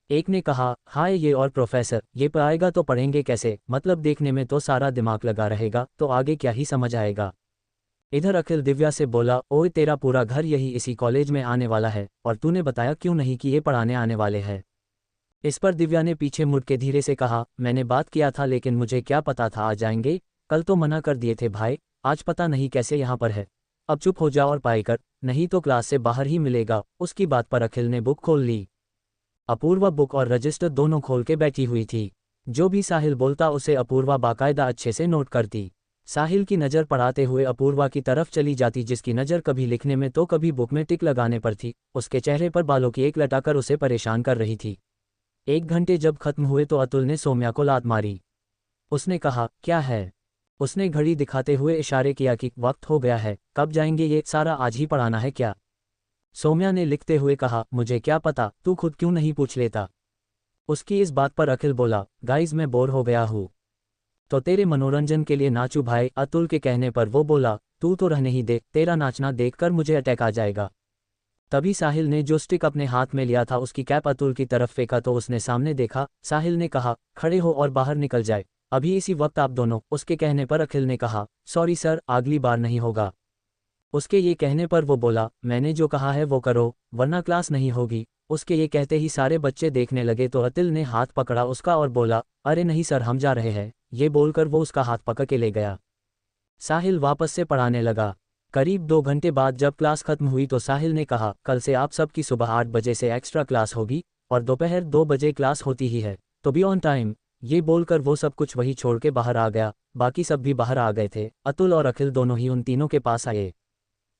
एक ने कहा, हाय ये और प्रोफेसर, ये पढ़ाएगा तो पढ़ेंगे कैसे, मतलब देखने में तो सारा दिमाग लगा रहेगा, तो आगे क्या ही समझ आएगा। इधर अखिल दिव्या से बोला, ओए तेरा पूरा घर यही इसी कॉलेज में आने वाला है, और तूने बताया क्यों नहीं कि ये पढ़ाने आने वाले हैं। इस पर दिव्या ने पीछे मुड़ के धीरे से कहा, मैंने बात किया था लेकिन मुझे क्या पता था आ जाएंगे, कल तो मना कर दिए थे भाई, आज पता नहीं कैसे यहाँ पर है। अब चुप हो जा और पढ़ाई कर, नहीं तो क्लास से बाहर ही मिलेगा। उसकी बात पर अखिल ने बुक खोल ली। अपूर्वा बुक और रजिस्टर दोनों खोल के बैठी हुई थी। जो भी साहिल बोलता उसे अपूर्वा बाकायदा अच्छे से नोट करती। साहिल की नज़र पड़ाते हुए अपूर्वा की तरफ चली जाती, जिसकी नज़र कभी लिखने में तो कभी बुक में टिक लगाने पर थी। उसके चेहरे पर बालों की एक लटाकर उसे परेशान कर रही थी। 1 घंटे जब खत्म हुए तो अतुल ने सौम्या को लात मारी। उसने कहा, क्या है। उसने घड़ी दिखाते हुए इशारे किया कि वक्त हो गया है, कब जाएंगे, ये सारा आज ही पढ़ाना है क्या। सौम्या ने लिखते हुए कहा, मुझे क्या पता, तू खुद क्यों नहीं पूछ लेता। उसकी इस बात पर अखिल बोला, गाइज मैं बोर हो गया हूँ, तो तेरे मनोरंजन के लिए नाचू भाई। अतुल के कहने पर वो बोला, तू तो रहने ही दे, तेरा नाचना देखकर मुझे अटैक आ जाएगा। तभी साहिल ने जो स्टिक अपने हाथ में लिया था उसकी कैप अतुल की तरफ फेंका तो उसने सामने देखा। साहिल ने कहा, खड़े हो और बाहर निकल जाए, अभी इसी वक्त आप दोनों। उसके कहने पर अखिल ने कहा, सॉरी सर, अगली बार नहीं होगा। उसके ये कहने पर वो बोला, मैंने जो कहा है वो करो, वरना क्लास नहीं होगी। उसके ये कहते ही सारे बच्चे देखने लगे तो अतिल ने हाथ पकड़ा उसका और बोला, अरे नहीं सर, हम जा रहे हैं। ये बोलकर वो उसका हाथ पकड़ के ले गया। साहिल वापस से पढ़ाने लगा। करीब 2 घंटे बाद जब क्लास खत्म हुई तो साहिल ने कहा, कल से आप सबकी सुबह 8 बजे से एक्स्ट्रा क्लास होगी, और दोपहर 2 बजे क्लास होती ही है, तो बी ऑन टाइम। ये बोलकर वो सब कुछ वही छोड़ के बाहर आ गया। बाकी सब भी बाहर आ गए थे। अतुल और अखिल दोनों ही उन तीनों के पास आए।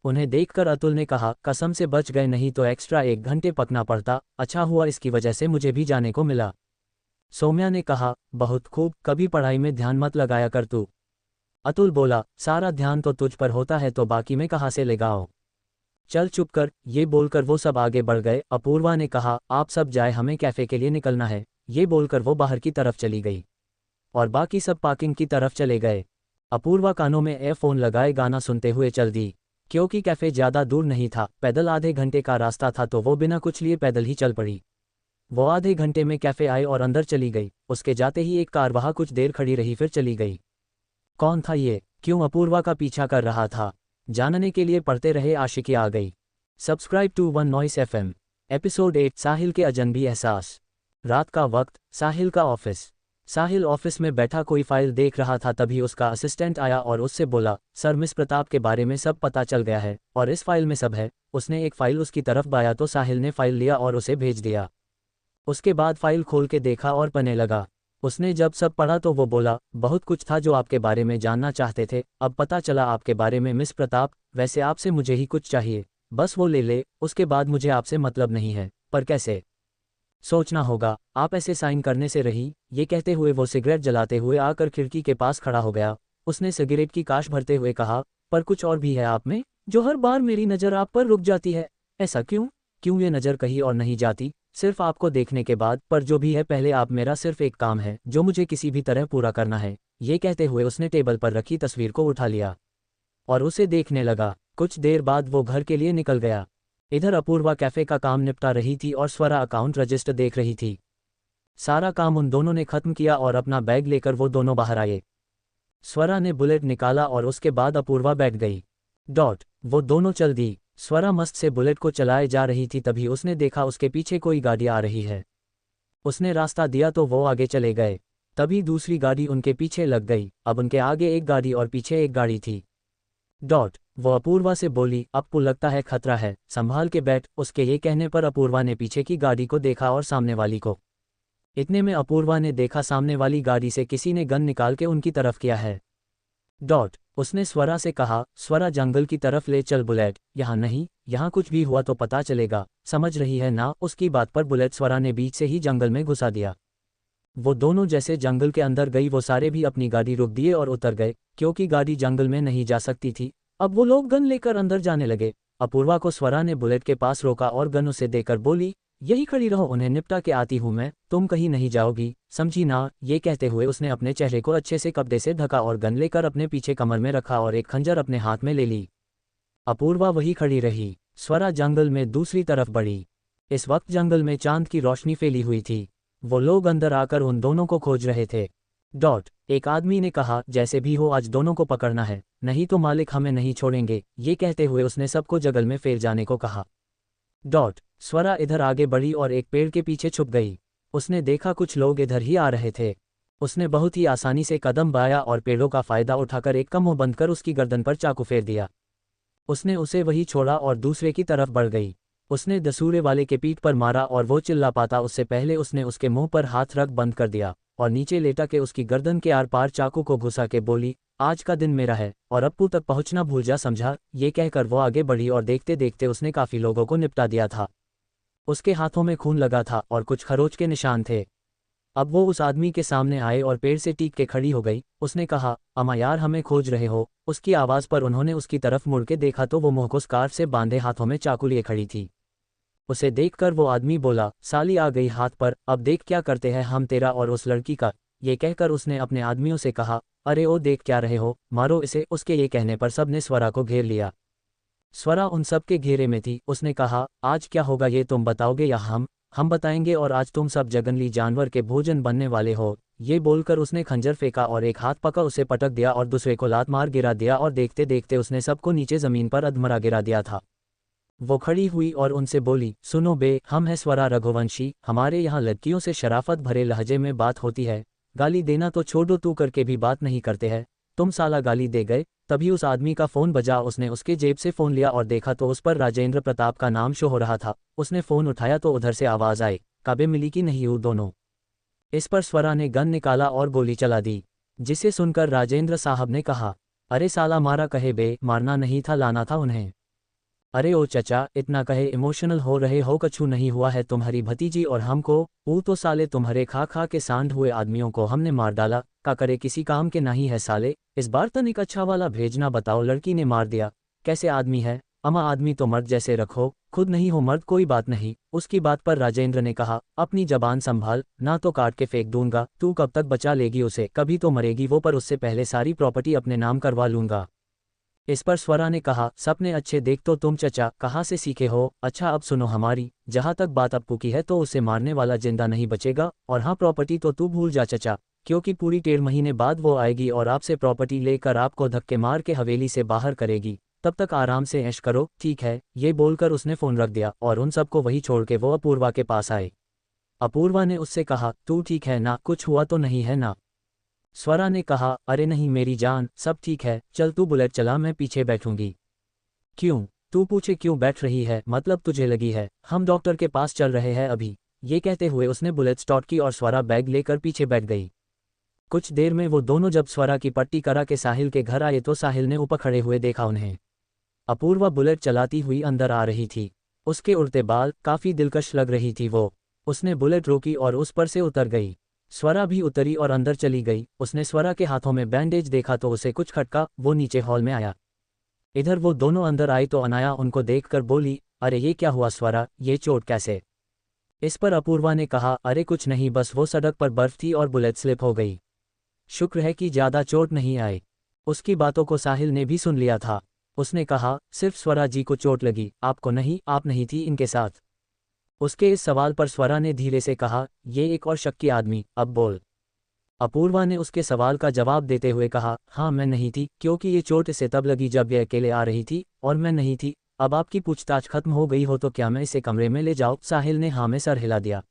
उन्हें देखकर अतुल ने कहा, कसम से बच गए, नहीं तो एक्स्ट्रा 1 घंटे पकना पड़ता। अच्छा हुआ इसकी वजह से मुझे भी जाने को मिला। सौम्या ने कहा, बहुत खूब, कभी पढ़ाई में ध्यान मत लगाया कर तू। अतुल बोला, सारा ध्यान तो तुझ पर होता है तो बाकी में कहाँ से लगाओ। चल चुप कर। ये बोलकर वो सब आगे बढ़ गए। अपूर्वा ने कहा, आप सब जाए, हमें कैफे के लिए निकलना है। ये बोलकर वो बाहर की तरफ चली गई और बाकी सब पार्किंग की तरफ चले गए। अपूर्वा कानों में एयरफोन लगाए गाना सुनते हुए चल दी। क्योंकि कैफे ज़्यादा दूर नहीं था, पैदल आधे घंटे का रास्ता था, तो वो बिना कुछ लिए पैदल ही चल पड़ी। वो आधे घंटे में कैफे आए और अंदर चली गई। उसके जाते ही एक कार वहाँ कुछ देर खड़ी रही, फिर चली गई। कौन था ये, क्यों अपूर्वा का पीछा कर रहा था, जानने के लिए पढ़ते रहे आशिकी आ गई। Subscribe to One Noise FM। Episode 8, Sahil के अजनबी एहसास। रात का वक्त, साहिल का ऑफिस। साहिल ऑफिस में बैठा कोई फाइल देख रहा था, तभी उसका असिस्टेंट आया और उससे बोला, सर मिस प्रताप के बारे में सब पता चल गया है और इस फाइल में सब है। उसने एक फाइल उसकी तरफ बाया तो साहिल ने फाइल लिया और उसे भेज दिया। उसके बाद फाइल खोल के देखा और पढ़ने लगा। उसने जब सब पढ़ा तो वो बोला, बहुत कुछ था जो आपके बारे में जानना चाहते थे, अब पता चला आपके बारे में मिस प्रताप। वैसे आपसे मुझे ही कुछ चाहिए, बस वो ले ले, उसके बाद मुझे आपसे मतलब नहीं है। पर कैसे, सोचना होगा, आप ऐसे साइन करने से रही। ये कहते हुए वो सिगरेट जलाते हुए आकर खिड़की के पास खड़ा हो गया। उसने सिगरेट की काश भरते हुए कहा, पर कुछ और भी है आप में, जो हर बार मेरी नज़र आप पर रुक जाती है। ऐसा क्यों? क्यों ये नज़र कहीं और नहीं जाती, सिर्फ आपको देखने के बाद। पर जो भी है, पहले आप मेरा सिर्फ एक काम है जो मुझे किसी भी तरह पूरा करना है। ये कहते हुए उसने टेबल पर रखी तस्वीर को उठा लिया और उसे देखने लगा। कुछ देर बाद वो घर के लिए निकल गया। इधर अपूर्वा कैफे का काम निपटा रही थी और स्वरा अकाउंट रजिस्टर देख रही थी। सारा काम उन दोनों ने खत्म किया और अपना बैग लेकर वो दोनों बाहर आए। स्वरा ने बुलेट निकाला और उसके बाद अपूर्वा बैठ गई। वो दोनों चल दी। स्वरा मस्त से बुलेट को चलाए जा रही थी, तभी उसने देखा उसके पीछे कोई गाड़ी आ रही है। उसने रास्ता दिया तो वो आगे चले गए। तभी दूसरी गाड़ी उनके पीछे लग गई। अब उनके आगे एक गाड़ी और पीछे एक गाड़ी थी। वो अपूर्वा से बोली, आपको लगता है खतरा है, संभाल के बैठ। उसके ये कहने पर अपूर्वा ने पीछे की गाड़ी को देखा और सामने वाली को। इतने में अपूर्वा ने देखा सामने वाली गाड़ी से किसी ने गन निकाल के उनकी तरफ किया है। उसने स्वरा से कहा, स्वरा जंगल की तरफ ले चल बुलेट, यहाँ नहीं, यहाँ कुछ भी हुआ तो पता चलेगा, समझ रही है ना। उसकी बात पर बुलेट स्वरा ने बीच से ही जंगल में घुसा दिया। वो दोनों जैसे जंगल के अंदर गई, वो सारे भी अपनी गाड़ी रोक दिए और उतर गए, क्योंकि गाड़ी जंगल में नहीं जा सकती थी। अब वो लोग गन लेकर अंदर जाने लगे। अपूर्वा को स्वरा ने बुलेट के पास रोका और गन उसे देकर बोली, यही खड़ी रहो, उन्हें निपटा के आती हूँ मैं, तुम कहीं नहीं जाओगी, समझी ना। ये कहते हुए उसने अपने चेहरे को अच्छे से कपड़े से ढका और गन लेकर अपने पीछे कमर में रखा और एक खंजर अपने हाथ में ले ली। अपूर्वा वही खड़ी रही। स्वरा जंगल में दूसरी तरफ बढ़ी। इस वक्त जंगल में चांद की रोशनी फैली हुई थी। वो लोग अंदर आकर उन दोनों को खोज रहे थे। एक आदमी ने कहा, जैसे भी हो आज दोनों को पकड़ना है, नहीं तो मालिक हमें नहीं छोड़ेंगे। ये कहते हुए उसने सबको जंगल में फैल जाने को कहा। स्वरा इधर आगे बढ़ी और एक पेड़ के पीछे छुप गई। उसने देखा कुछ लोग इधर ही आ रहे थे। उसने बहुत ही आसानी से कदम बढ़ाया और पेड़ों का फायदा उठाकर एक का मुंह बंद कर उसकी गर्दन पर चाकू फेर दिया। उसने उसे वही छोड़ा और दूसरे की तरफ बढ़ गई। उसने दसूरे वाले के पीठ पर मारा और वो चिल्ला पाता उससे पहले उसने उसके मुंह पर हाथ रख बंद कर दिया और नीचे लेटा के उसकी गर्दन के आर पार चाकू को घुसा के बोली, आज का दिन मेरा है और अप्पू तक पहुंचना भूल जा, समझा। ये कहकर वो आगे बढ़ी और देखते देखते उसने काफ़ी लोगों को निपटा दिया था। उसके हाथों में खून लगा था और कुछ खरोच के निशान थे। अब वो उस आदमी के सामने आए और पेड़ से टीक के खड़ी हो गई। उसने कहा, अम्मा यार, हमें खोज रहे हो? उसकी आवाज़ पर उन्होंने उसकी तरफ मुड़ के देखा तो वो मुंह को स्कार्फ से बांधे हाथों में चाकू लिए खड़ी थी। उसे देखकर वो आदमी बोला, साली आ गई हाथ पर, अब देख क्या करते हैं हम तेरा और उस लड़की का। ये कहकर उसने अपने आदमियों से कहा, अरे ओ देख क्या रहे हो, मारो इसे। उसके ये कहने पर सब ने स्वरा को घेर लिया। स्वरा उन सब के घेरे में थी। उसने कहा, आज क्या होगा ये तुम बताओगे या हम बताएंगे, और आज तुम सब जगनली जानवर के भोजन बनने वाले हो। ये बोलकर उसने खंजर फेंका और एक हाथ पकड़ उसे पटक दिया और दूसरे को लात मार गिरा दिया और देखते देखते उसने सबको नीचे ज़मीन पर अधमरा गिरा दिया था। वो खड़ी हुई और उनसे बोली, सुनो बे, हम हैं स्वरा रघुवंशी, हमारे यहाँ लड़कियों से शराफत भरे लहजे में बात होती है। गाली देना तो छोड़ो, तू करके भी बात नहीं करते हैं, तुम साला गाली दे गए। तभी उस आदमी का फ़ोन बजा। उसने उसके जेब से फ़ोन लिया और देखा तो उस पर राजेंद्र प्रताप का नाम शो हो रहा था। उसने फ़ोन उठाया तो उधर से आवाज़ आई, काबे मिली कि नहीं वो दोनों। इस पर स्वरा ने गन निकाला और गोली चला दी, जिसे सुनकर राजेंद्र साहब ने कहा, अरे साला मारा कहे बे, मारना नहीं था लाना था उन्हें। अरे ओ चचा, इतना कहे इमोशनल हो रहे हो, कछु नहीं हुआ है तुम्हारी भतीजी और हमको, वो तो साले तुम्हारे खा खा के सांड हुए आदमियों को हमने मार डाला, का करे किसी काम के नहीं है साले, इस बार तनिक अच्छा वाला भेजना बताओ। लड़की ने मार दिया, कैसे आदमी है अमा, आदमी तो मर्द जैसे रखो, खुद नहीं हो मर्द कोई बात नहीं। उसकी बात पर राजेंद्र ने कहा, अपनी जबान संभाल, ना तो काट के फेंक दूंगा, तू कब तक बचा लेगी उसे, कभी तो मरेगी वो, पर उससे पहले सारी प्रॉपर्टी अपने नाम करवा लूंगा। इस पर स्वरा ने कहा, सपने अच्छे देख तो तुम चचा कहाँ से सीखे हो। अच्छा अब सुनो हमारी, जहाँ तक बात अप्पू की है तो उसे मारने वाला जिंदा नहीं बचेगा, और हाँ प्रॉपर्टी तो तू भूल जा चचा, क्योंकि पूरी 1.5 महीने बाद वो आएगी और आपसे प्रॉपर्टी लेकर आपको धक्के मार के हवेली से बाहर करेगी, तब तक आराम से ऐश करो, ठीक है। ये बोलकर उसने फ़ोन रख दिया और उन सबको वही छोड़ के वो अपूर्वा के पास आए। अपूर्वा ने उससे कहा, तू ठीक है ना, कुछ हुआ तो नहीं है ना। स्वरा ने कहा, अरे नहीं मेरी जान, सब ठीक है, चल तू बुलेट चला, मैं पीछे बैठूंगी। क्यों, तू पूछे क्यों बैठ रही है, मतलब तुझे लगी है हम डॉक्टर के पास चल रहे हैं अभी। ये कहते हुए उसने बुलेट स्टार्ट की और स्वरा बैग लेकर पीछे बैठ गई। कुछ देर में वो दोनों जब स्वरा की पट्टी करा के साहिल के घर आए तो साहिल ने ऊपर खड़े हुए देखा उन्हें। अपूर्वा बुलेट चलाती हुई अंदर आ रही थी, उसके उड़ते बाल काफ़ी दिलकश लग रही थी वो। उसने बुलेट रोकी और उस पर से उतर गई। स्वरा भी उतरी और अंदर चली गई। उसने स्वरा के हाथों में बैंडेज देखा तो उसे कुछ खटका, वो नीचे हॉल में आया। इधर वो दोनों अंदर आई तो अनाया उनको देखकर बोली, अरे ये क्या हुआ स्वरा, ये चोट कैसे। इस पर अपूर्वा ने कहा, अरे कुछ नहीं, बस वो सड़क पर बर्फ थी और बुलेट स्लिप हो गई, शुक्र है कि ज़्यादा चोट नहीं आई। उसकी बातों को साहिल ने भी सुन लिया था। उसने कहा, सिर्फ स्वरा जी को चोट लगी, आपको नहीं, आप नहीं थी इनके साथ। उसके इस सवाल पर स्वरा ने धीरे से कहा, ये एक और शक्की आदमी, अब बोल। अपूर्वा ने उसके सवाल का जवाब देते हुए कहा, हाँ मैं नहीं थी, क्योंकि ये चोट इसे तब लगी जब ये अकेले आ रही थी, और मैं नहीं थी। अब आपकी पूछताछ खत्म हो गई हो तो क्या मैं इसे कमरे में ले जाऊँ। साहिल ने हाँ में सर हिला दिया।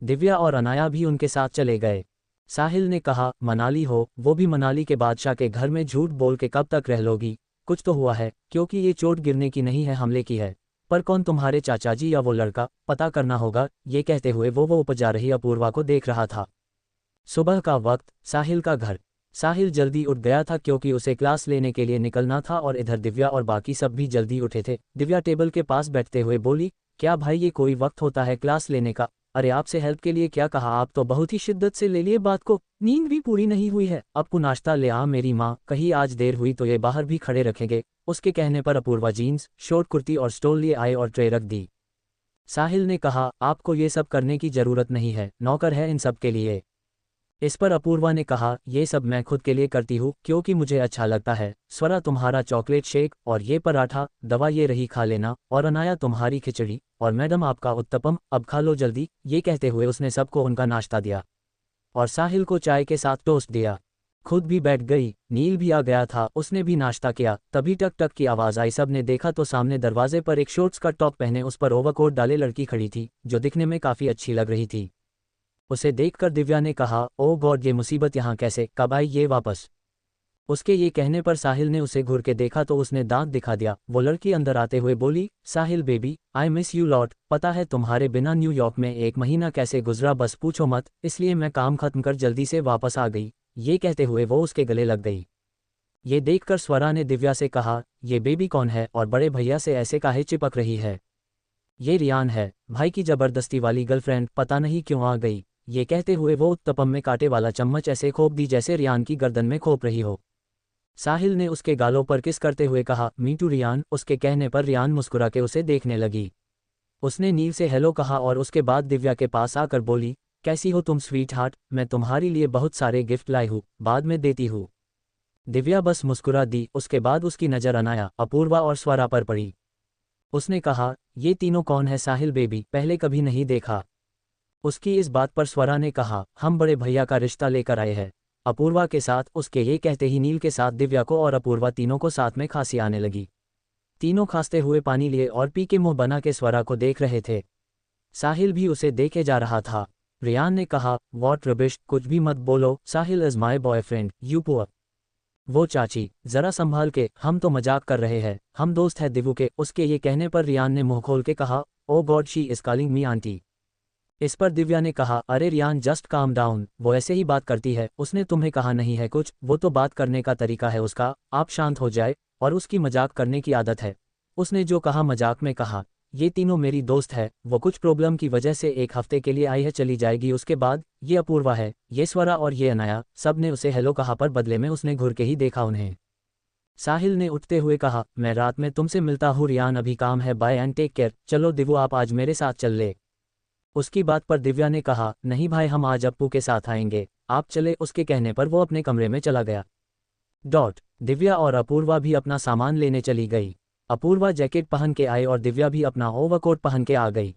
दिव्या और अनाया भी उनके साथ चले गए। साहिल ने कहा, मनाली हो, वो भी मनाली के बादशाह के घर में झूठ बोल के कब तक रह लोगी। कुछ तो हुआ है, क्योंकि ये चोट गिरने की नहीं है, हमले की है। पर कौन तुम्हारे चाचा जी या वो लड़का, पता करना होगा। ये कहते हुए वो ऊपर जा रही अपूर्वा को देख रहा था। सुबह का वक्त, साहिल का घर। साहिल जल्दी उठ गया था क्योंकि उसे क्लास लेने के लिए निकलना था और इधर दिव्या और बाकी सब भी जल्दी उठे थे। दिव्या टेबल के पास बैठते हुए बोली, क्या भाई ये कोई वक्त होता है क्लास लेने का। अरे आपसे हेल्प के लिए क्या कहा, आप तो बहुत ही शिद्दत से ले लिए बात को, नींद भी पूरी नहीं हुई है। आपको नाश्ता ले आ मेरी माँ, कहीं आज देर हुई तो ये बाहर भी खड़े रखेंगे। उसके कहने पर अपूर्वा जीन्स, शॉर्ट कुर्ती और स्टोल लिए आए और ट्रे रख दी। साहिल ने कहा, आपको ये सब करने की जरूरत नहीं है, नौकर है इन सब के लिए। इस पर अपूर्वा ने कहा, ये सब मैं खुद के लिए करती हूँ क्योंकि मुझे अच्छा लगता है। स्वरा तुम्हारा चॉकलेट शेक और ये पराठा, दवा ये रही खा लेना, और अनाया तुम्हारी खिचड़ी, और मैडम आपका उत्तपम, अब खा लो जल्दी। ये कहते हुए उसने सबको उनका नाश्ता दिया और साहिल को चाय के साथ टोस्ट दिया। खुद भी बैठ गई। नील भी आ गया था, उसने भी नाश्ता किया। तभी टक टक की आवाज़ आई। सब ने देखा तो सामने दरवाजे पर एक शॉर्ट्स का टॉप पहने, उस पर ओवरकोट डाले लड़की खड़ी थी, जो दिखने में काफ़ी अच्छी लग रही थी। उसे देखकर दिव्या ने कहा, ओ गॉड ये मुसीबत यहाँ कैसे, कब आई ये वापस। उसके ये कहने पर साहिल ने उसे घूर के देखा तो उसने दांत दिखा दिया। वो लड़की अंदर आते हुए बोली, Sahil baby, I miss you lot. पता है तुम्हारे बिना न्यूयॉर्क में 1 महीना कैसे गुजरा, बस पूछो मत, इसलिए मैं काम खत्म कर जल्दी से वापस आ गई। ये कहते हुए वो उसके गले लग गई। ये देखकर स्वरा ने दिव्या से कहा, ये बेबी कौन है और बड़े भैया से ऐसे काहे चिपक रही है। ये रियान है, भाई की जबरदस्ती वाली गर्लफ्रेंड, पता नहीं क्यों आ गई। ये कहते हुए वो उत्तपम में कांटे वाला चम्मच ऐसे खोप दी जैसे रियान की गर्दन में खोप रही हो। साहिल ने उसके गालों पर किस करते हुए कहा, मी टू रियान। उसके कहने पर रियान मुस्कुरा के उसे देखने लगी। उसने नील से हेलो कहा और उसके बाद दिव्या के पास आकर बोली, कैसी हो तुम स्वीट हार्ट, मैं तुम्हारे लिए बहुत सारे गिफ्ट लाई हूँ, बाद में देती हूँ। दिव्या बस मुस्कुरा दी। उसके बाद उसकी नज़र अनाया, अपूर्वा और स्वरा पर पड़ी। उसने कहा, ये तीनों कौन है साहिल बेबी, पहले कभी नहीं देखा। उसकी इस बात पर स्वरा ने कहा, हम बड़े भैया का रिश्ता लेकर आए हैं अपूर्वा के साथ। उसके ये कहते ही नील के साथ दिव्या को और अपूर्वा तीनों को साथ में खांसी आने लगी। तीनों खांसते हुए पानी लिए और पी के मुंह बना के स्वरा को देख रहे थे। साहिल भी उसे देखे जा रहा था। रियान ने कहा, वॉट रबिश, कुछ भी मत बोलो, Sahil is my boyfriend, you poor. वो चाची, जरा संभाल के, हम तो मजाक कर रहे हैं, हम दोस्त हैं दिवू के। उसके ये कहने पर रियान ने मुंह खोल के कहा, oh god she is calling me aunty. इस पर दिव्या ने कहा, अरे रियान जस्ट काम डाउन, वो ऐसे ही बात करती है, उसने तुम्हें कहा नहीं है कुछ, वो तो बात करने का तरीका है उसका, आप शांत हो जाए, और उसकी मजाक करने की आदत है। उसने जो कहा मजाक में कहा। ये तीनों मेरी दोस्त है, वो कुछ प्रॉब्लम की वजह से एक हफ्ते के लिए आई है, चली जाएगी उसके बाद। ये अपूर्वा है, ये स्वरा और ये अनाया, सब ने उसे हेलो कहा पर बदले में उसने घूर के ही देखा उन्हें। साहिल ने उठते हुए कहा, मैं रात में तुमसे मिलता हूँ रियान, अभी काम है, बाय एंड टेक केयर। चलो दिवु आप आज मेरे साथ चल ले। उसकी बात पर दिव्या ने कहा, नहीं भाई हम आज अप्पू के साथ आएंगे, आप चले। उसके कहने पर वो अपने कमरे में चला गया। दिव्या और अपूर्वा भी अपना सामान लेने चली गई। अपूर्वा जैकेट पहन के आई और दिव्या भी अपना ओवरकोट पहन के आ गई।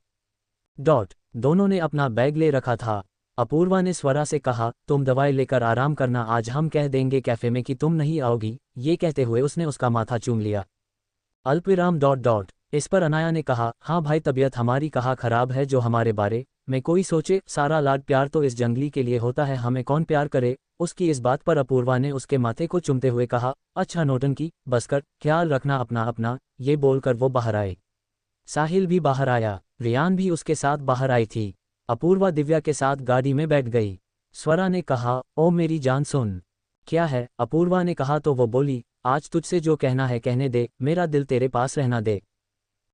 दोनों ने अपना बैग ले रखा था। अपूर्वा ने स्वरा से कहा, तुम दवाई लेकर आराम करना, आज हम कह देंगे कैफे में कि तुम नहीं आओगी। ये कहते हुए उसने उसका माथा चूम लिया। अल्पविराम। इस पर अनाया ने कहा, हाँ भाई तबीयत हमारी कहाँ खराब है जो हमारे बारे में कोई सोचे, सारा लाड प्यार तो इस जंगली के लिए होता है, हमें कौन प्यार करे। उसकी इस बात पर अपूर्वा ने उसके माथे को चूमते हुए कहा, अच्छा नौटंकी बस कर, ख्याल रखना अपना अपना। ये बोलकर वो बाहर आए। साहिल भी बाहर आया, रियान भी उसके साथ बाहर आई थी। अपूर्वा दिव्या के साथ गाड़ी में बैठ गई। स्वरा ने कहा, ओ मेरी जान सुन। क्या है? अपूर्वा ने कहा तो वो बोली, आज तुझसे जो कहना है कहने दे, मेरा दिल तेरे पास रहना दे।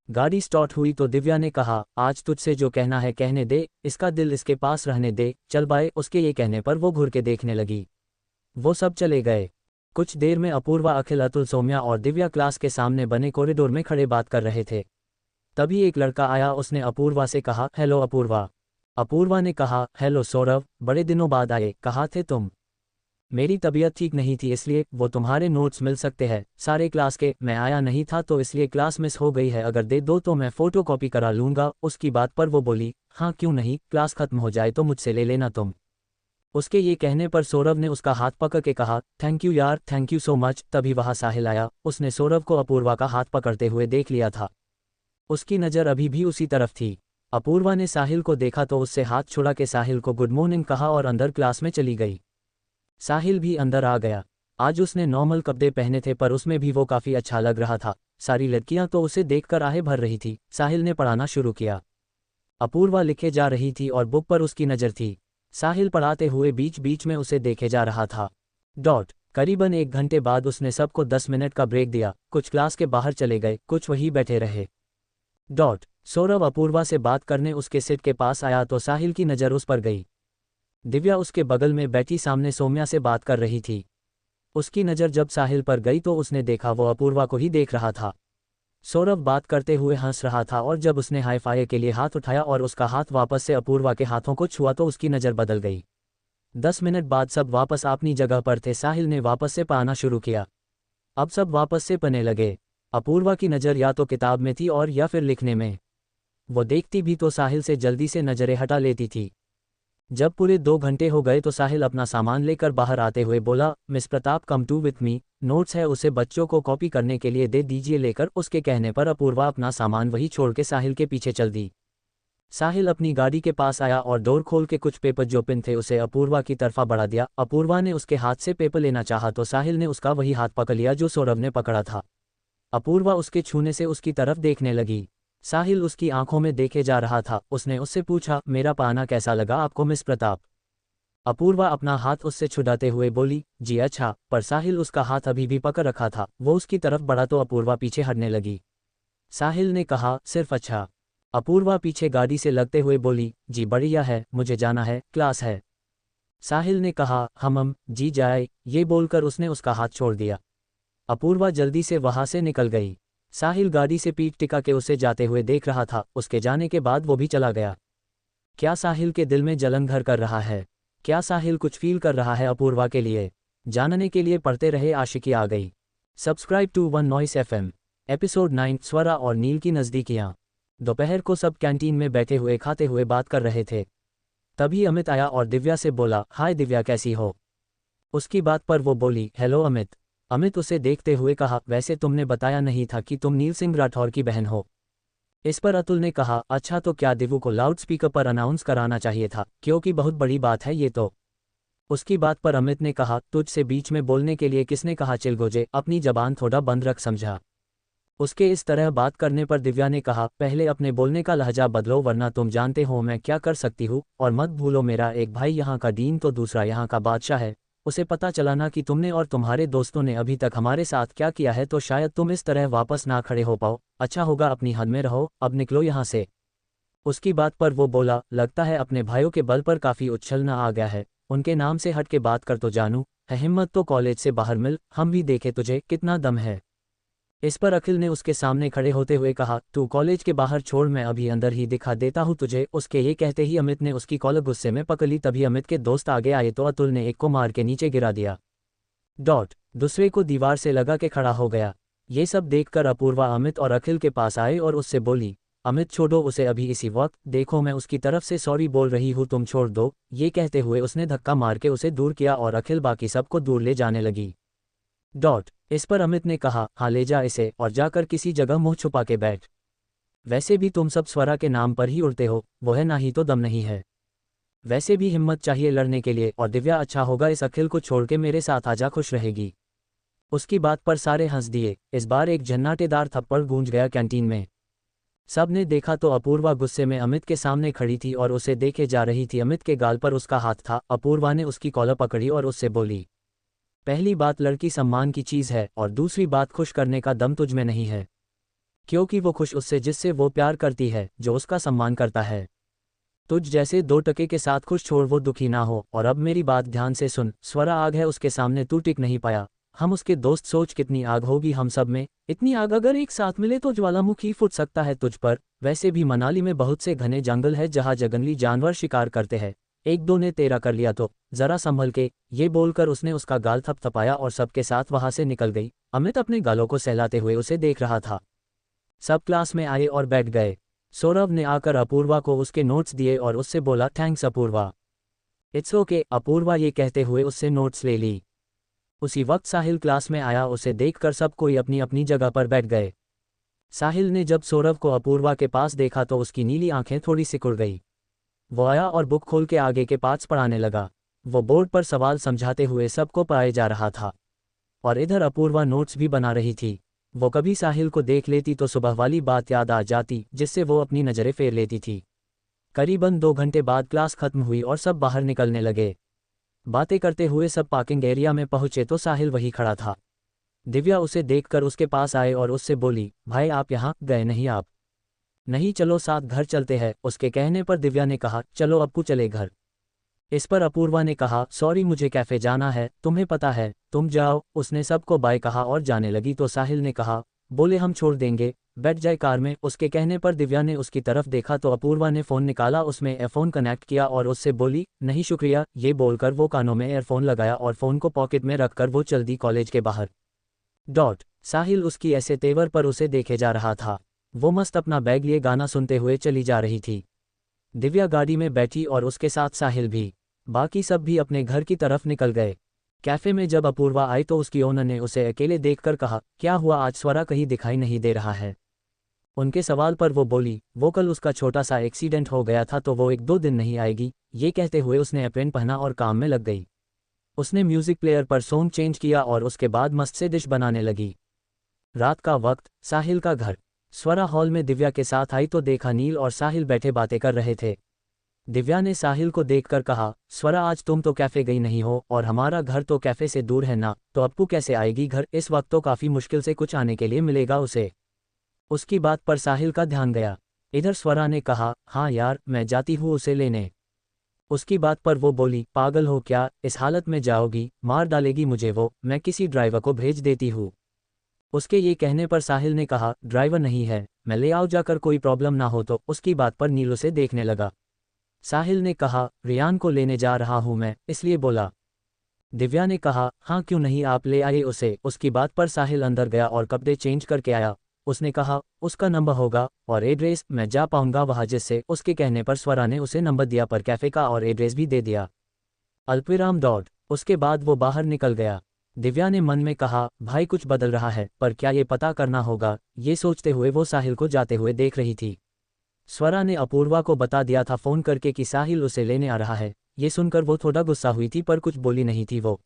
गाड़ी स्टार्ट हुई तो दिव्या ने कहा, आज तुझसे जो कहना है कहने दे, इसका दिल इसके पास रहने दे, चल बाय। उसके ये कहने पर वो घूर के देखने लगी। वो सब चले गए। कुछ देर में अपूर्वा, अखिल, अतुल, सौम्या और दिव्या क्लास के सामने बने कॉरिडोर में खड़े बात कर रहे थे। तभी एक लड़का आया, उसने अपूर्वा से कहा, हेलो अपूर्वा। अपूर्वा ने कहा, हेलो सौरभ, बड़े दिनों बाद आए, कहाँ थे तुम? मेरी तबीयत ठीक नहीं थी इसलिए, वो तुम्हारे नोट्स मिल सकते हैं सारे क्लास के, मैं आया नहीं था तो इसलिए क्लास मिस हो गई है, अगर दे दो तो मैं फोटो कॉपी करा लूँगा। उसकी बात पर वो बोली, हाँ क्यों नहीं, क्लास खत्म हो जाए तो मुझसे ले लेना तुम। उसके ये कहने पर सौरभ ने उसका हाथ पकड़ के कहा, थैंक यू यार, थैंक यू सो मच। तभी वहाँ साहिल आया, उसने सौरभ को अपूर्वा का हाथ पकड़ते हुए देख लिया था। उसकी नज़र अभी भी उसी तरफ थी। अपूर्वा ने साहिल को देखा तो उससे हाथ छुड़ा के साहिल को गुड मॉर्निंग कहा और अंदर क्लास में चली गई। साहिल भी अंदर आ गया। आज उसने नॉर्मल कपड़े पहने थे पर उसमें भी वो काफ़ी अच्छा लग रहा था। सारी लड़कियां तो उसे देखकर आहे भर रही थी। साहिल ने पढ़ाना शुरू किया। अपूर्वा लिखे जा रही थी और बुक पर उसकी नज़र थी। साहिल पढ़ाते हुए बीच बीच में उसे देखे जा रहा था। करीबन 1 घंटे बाद उसने सबको 10 मिनट का ब्रेक दिया। कुछ क्लास के बाहर चले गए, कुछ वहीं बैठे रहे। सौरभ अपूर्वा से बात करने उसके सीट के पास आया तो साहिल की नज़र उस पर गई। दिव्या उसके बगल में बैठी सामने सौम्या से बात कर रही थी। उसकी नज़र जब साहिल पर गई तो उसने देखा वो अपूर्वा को ही देख रहा था। सौरभ बात करते हुए हंस रहा था और जब उसने हाई फाई के लिए हाथ उठाया और उसका हाथ वापस से अपूर्वा के हाथों को छुआ तो उसकी नज़र बदल गई। 10 मिनट बाद सब वापस अपनी जगह पर थे। साहिल ने वापस से पढ़ाना शुरू किया। अब सब वापस से पढ़ने लगे। अपूर्वा की नज़र या तो किताब में थी और या फिर लिखने में। वो देखती भी तो साहिल से जल्दी से नज़रें हटा लेती थी। जब पूरे 2 घंटे हो गए तो साहिल अपना सामान लेकर बाहर आते हुए बोला, miss Pratap come to with me, notes है उसे बच्चों को कॉपी करने के लिए दे दीजिए लेकर। उसके कहने पर अपूर्वा अपना सामान वही छोड़ के साहिल के पीछे चल दी। साहिल अपनी गाड़ी के पास आया और डोर खोल के कुछ पेपर जो पिन थे उसे अपूर्वा की तरफा बढ़ा दिया। अपूर्वा ने उसके हाथ से पेपर लेना चाहा तो साहिल ने उसका वही हाथ पकड़ लिया जो सौरभ ने पकड़ा था। अपूर्वा उसके छूने से उसकी तरफ देखने लगी। साहिल उसकी आंखों में देखे जा रहा था। उसने उससे पूछा, मेरा पढ़ाना कैसा लगा आपको मिस प्रताप? अपूर्वा अपना हाथ उससे छुड़ाते हुए बोली, जी अच्छा, पर साहिल उसका हाथ अभी भी पकड़ रखा था। वो उसकी तरफ बढ़ा तो अपूर्वा पीछे हटने लगी। साहिल ने कहा, सिर्फ अच्छा? अपूर्वा पीछे गाड़ी से लगते हुए बोली, जी बढ़िया है, मुझे जाना है, क्लास है। साहिल ने कहा, हम जी जाए। ये बोलकर उसने उसका हाथ छोड़ दिया। अपूर्वा जल्दी से वहां से निकल गई। साहिल गाड़ी से पीठ टिका के उसे जाते हुए देख रहा था। उसके जाने के बाद वो भी चला गया। क्या साहिल के दिल में जलन घर कर रहा है? क्या साहिल कुछ फील कर रहा है अपूर्वा के लिए? जानने के लिए पढ़ते रहे आशिकी आ गई। Subscribe to One Noise FM। Episode 9, Swara और नील की नज़दीकियाँ। दोपहर को सब कैंटीन में बैठे हुए खाते हुए बात कर रहे थे। तभी अमित आया और दिव्या से बोला, हाय दिव्या कैसी हो? उसकी बात पर वो बोली, हेलो अमित। अमित उसे देखते हुए कहा, वैसे तुमने बताया नहीं था कि तुम नील सिंह राठौर की बहन हो। इस पर अतुल ने कहा, अच्छा तो क्या दिवु को लाउड स्पीकर पर अनाउंस कराना चाहिए था, क्योंकि बहुत बड़ी बात है ये तो। उसकी बात पर अमित ने कहा, तुझसे बीच में बोलने के लिए किसने कहा चिलगोजे, अपनी जबान थोड़ा बंद रख समझा। उसके इस तरह बात करने पर दिव्या ने कहा, पहले अपने बोलने का लहजा बदलो वरना तुम जानते हो मैं क्या कर सकती हूँ, और मत भूलो मेरा एक भाई यहाँ का डीन तो दूसरा यहाँ का बादशाह है। उसे पता चला ना कि तुमने और तुम्हारे दोस्तों ने अभी तक हमारे साथ क्या किया है तो शायद तुम इस तरह वापस ना खड़े हो पाओ। अच्छा होगा अपनी हद में रहो, अब निकलो यहाँ से। उसकी बात पर वो बोला, लगता है अपने भाइयों के बल पर काफ़ी उछलना आ गया है, उनके नाम से हट के बात कर तो जानू है हिम्मत तो कॉलेज से बाहर मिल, हम भी देखे तुझे कितना दम है। इस पर अखिल ने उसके सामने खड़े होते हुए कहा, तू कॉलेज के बाहर छोड़ मैं अभी अंदर ही दिखा देता हूँ तुझे। उसके ये कहते ही अमित ने उसकी कॉलर गुस्से में पकड़ ली। तभी अमित के दोस्त आगे आए तो अतुल ने एक को मार के नीचे गिरा दिया। दूसरे को दीवार से लगा के खड़ा हो गया। ये सब देखकर अपूर्वा अमित और अखिल के पास आए और उससे बोली, अमित छोड़ो उसे अभी इसी वक्त, देखो मैं उसकी तरफ से सॉरी बोल रही हूँ तुम छोड़ दो। ये कहते हुए उसने धक्का मार के उसे दूर किया और अखिल बाकी सबको दूर ले जाने लगी। इस पर अमित ने कहा, हाँ ले जा इसे और जाकर किसी जगह मुंह छुपा के बैठ। वैसे भी तुम सब स्वरा के नाम पर ही उड़ते हो, वो है ना ही तो दम नहीं है। वैसे भी हिम्मत चाहिए लड़ने के लिए, और दिव्या अच्छा होगा इस अखिल को छोड़ के मेरे साथ आजा, खुश रहेगी। उसकी बात पर सारे हंस दिए। इस बार एक झन्नाटेदार थप्पड़ गूंज गया कैंटीन में। सब ने देखा तो अपूर्वा गुस्से में अमित के सामने खड़ी थी और उसे देखे जा रही थी। अमित के गाल पर उसका हाथ था। अपूर्वा ने उसकी कॉलर पकड़ी और उससे बोली, पहली बात लड़की सम्मान की चीज़ है और दूसरी बात खुश करने का दम तुझ में नहीं है, क्योंकि वो खुश उससे जिससे वो प्यार करती है, जो उसका सम्मान करता है। तुझ जैसे 2 टके के साथ खुश छोड़ वो दुखी ना हो। और अब मेरी बात ध्यान से सुन, स्वरा आग है उसके सामने तू टिक नहीं पाया, हम उसके दोस्त, सोच कितनी आग होगी हम सब में। इतनी आग अगर एक साथ मिले तो ज्वालामुखी फूट सकता है तुझ पर। वैसे भी मनाली में बहुत से घने जंगल है जहाँ जंगली जानवर शिकार करते हैं, एक दो ने तेरा कर लिया तो जरा संभल के। ये बोलकर उसने उसका गाल थपथपाया और सबके साथ वहां से निकल गई। अमित अपने गालों को सहलाते हुए उसे देख रहा था। सब क्लास में आए और बैठ गए। सौरभ ने आकर अपूर्वा को उसके नोट्स दिए और उससे बोला, thanks Apurva. It's okay Apurva ये कहते हुए उससे नोट्स ले ली। उसी वक्त साहिल क्लास में आया। उसे देखकर सब कोई अपनी अपनी जगह पर बैठ गए। साहिल ने जब सौरभ को अपूर्वा के पास देखा तो उसकी नीली आंखें थोड़ी सिकुड़ गई। वो आया और बुक खोल के आगे के पार्ट्स पढ़ाने लगा। वो बोर्ड पर सवाल समझाते हुए सबको पढ़ाए जा रहा था और इधर अपूर्वा नोट्स भी बना रही थी। वो कभी साहिल को देख लेती तो सुबह वाली बात याद आ जाती जिससे वो अपनी नज़रें फेर लेती थी। करीबन 2 घंटे बाद क्लास खत्म हुई और सब बाहर निकलने लगे। बातें करते हुए सब पार्किंग एरिया में पहुंचे तो साहिल वहीं खड़ा था। दिव्या उसे देखकर उसके पास आए और उससे बोली, भाई आप यहाँ गए नहीं आप? नहीं चलो साथ घर चलते हैं। उसके कहने पर दिव्या ने कहा, चलो अप्पू चले घर। इस पर अपूर्वा ने कहा, सॉरी मुझे कैफे जाना है, तुम्हें पता है, तुम जाओ। उसने सबको बाय कहा और जाने लगी तो साहिल ने कहा, बोले हम छोड़ देंगे, बैठ जाए कार में। उसके कहने पर दिव्या ने उसकी तरफ देखा तो अपूर्वा ने फ़ोन निकाला, उसमें एयरफोन कनेक्ट किया और उससे बोली, नहीं शुक्रिया। ये बोलकर वो कानों में एयरफोन लगाया और फ़ोन को पॉकेट में रखकर वो चल दी कॉलेज के बाहर। साहिल उसकी ऐसे तेवर पर उसे देखे जा रहा था। वो मस्त अपना बैग लिए गाना सुनते हुए चली जा रही थी। दिव्या गाड़ी में बैठी और उसके साथ साहिल भी। बाकी सब भी अपने घर की तरफ निकल गए। कैफे में जब अपूर्वा आई तो उसकी ओनर ने उसे अकेले देखकर कहा, क्या हुआ आज स्वरा कहीं दिखाई नहीं दे रहा है? उनके सवाल पर वो बोली, वो कल उसका छोटा सा एक्सीडेंट हो गया था तो वो 1-2 दिन नहीं आएगी। ये कहते हुए उसने एप्रन पहना और काम में लग गई। उसने म्यूजिक प्लेयर पर सॉन्ग चेंज किया और उसके बाद मस्त से डिश बनाने लगी। रात का वक्त, साहिल का घर। स्वरा हॉल में दिव्या के साथ आई तो देखा नील और साहिल बैठे बातें कर रहे थे। दिव्या ने साहिल को देखकर कहा, स्वरा आज तुम तो कैफ़े गई नहीं हो और हमारा घर तो कैफ़े से दूर है ना, तो अप्पू कैसे आएगी घर? इस वक्त तो काफ़ी मुश्किल से कुछ आने के लिए मिलेगा उसे। उसकी बात पर साहिल का ध्यान गया। इधर स्वरा ने कहा, हाँ यार मैं जाती हूँ उसे लेने। उसकी बात पर वो बोली, पागल हो क्या, इस हालत में जाओगी, मार डालेगी मुझे वो, मैं किसी ड्राइवर को भेज देती हूँ। उसके ये कहने पर साहिल ने कहा, ड्राइवर नहीं है, मैं ले आओ जाकर, कोई प्रॉब्लम ना हो तो। उसकी बात पर नील उसे देखने लगा। साहिल ने कहा, रियान को लेने जा रहा हूं मैं, इसलिए बोला। दिव्या ने कहा, हाँ क्यों नहीं, आप ले आए उसे। उसकी बात पर साहिल अंदर गया और कपड़े चेंज करके आया। उसने कहा, उसका नंबर होगा और एड्रेस, मैं जा पाऊंगा वहां जिससे। उसके कहने पर स्वरा ने उसे नंबर दिया पर कैफे का और एड्रेस भी दे दिया। अल्पविराम उसके बाद वो बाहर निकल गया। दिव्या ने मन में कहा, भाई कुछ बदल रहा है, पर क्या ये पता करना होगा। ये सोचते हुए वो साहिल को जाते हुए देख रही थी। स्वरा ने अपूर्वा को बता दिया था फ़ोन करके कि साहिल उसे लेने आ रहा है। ये सुनकर वो थोड़ा गुस्सा हुई थी पर कुछ बोली नहीं थी वो।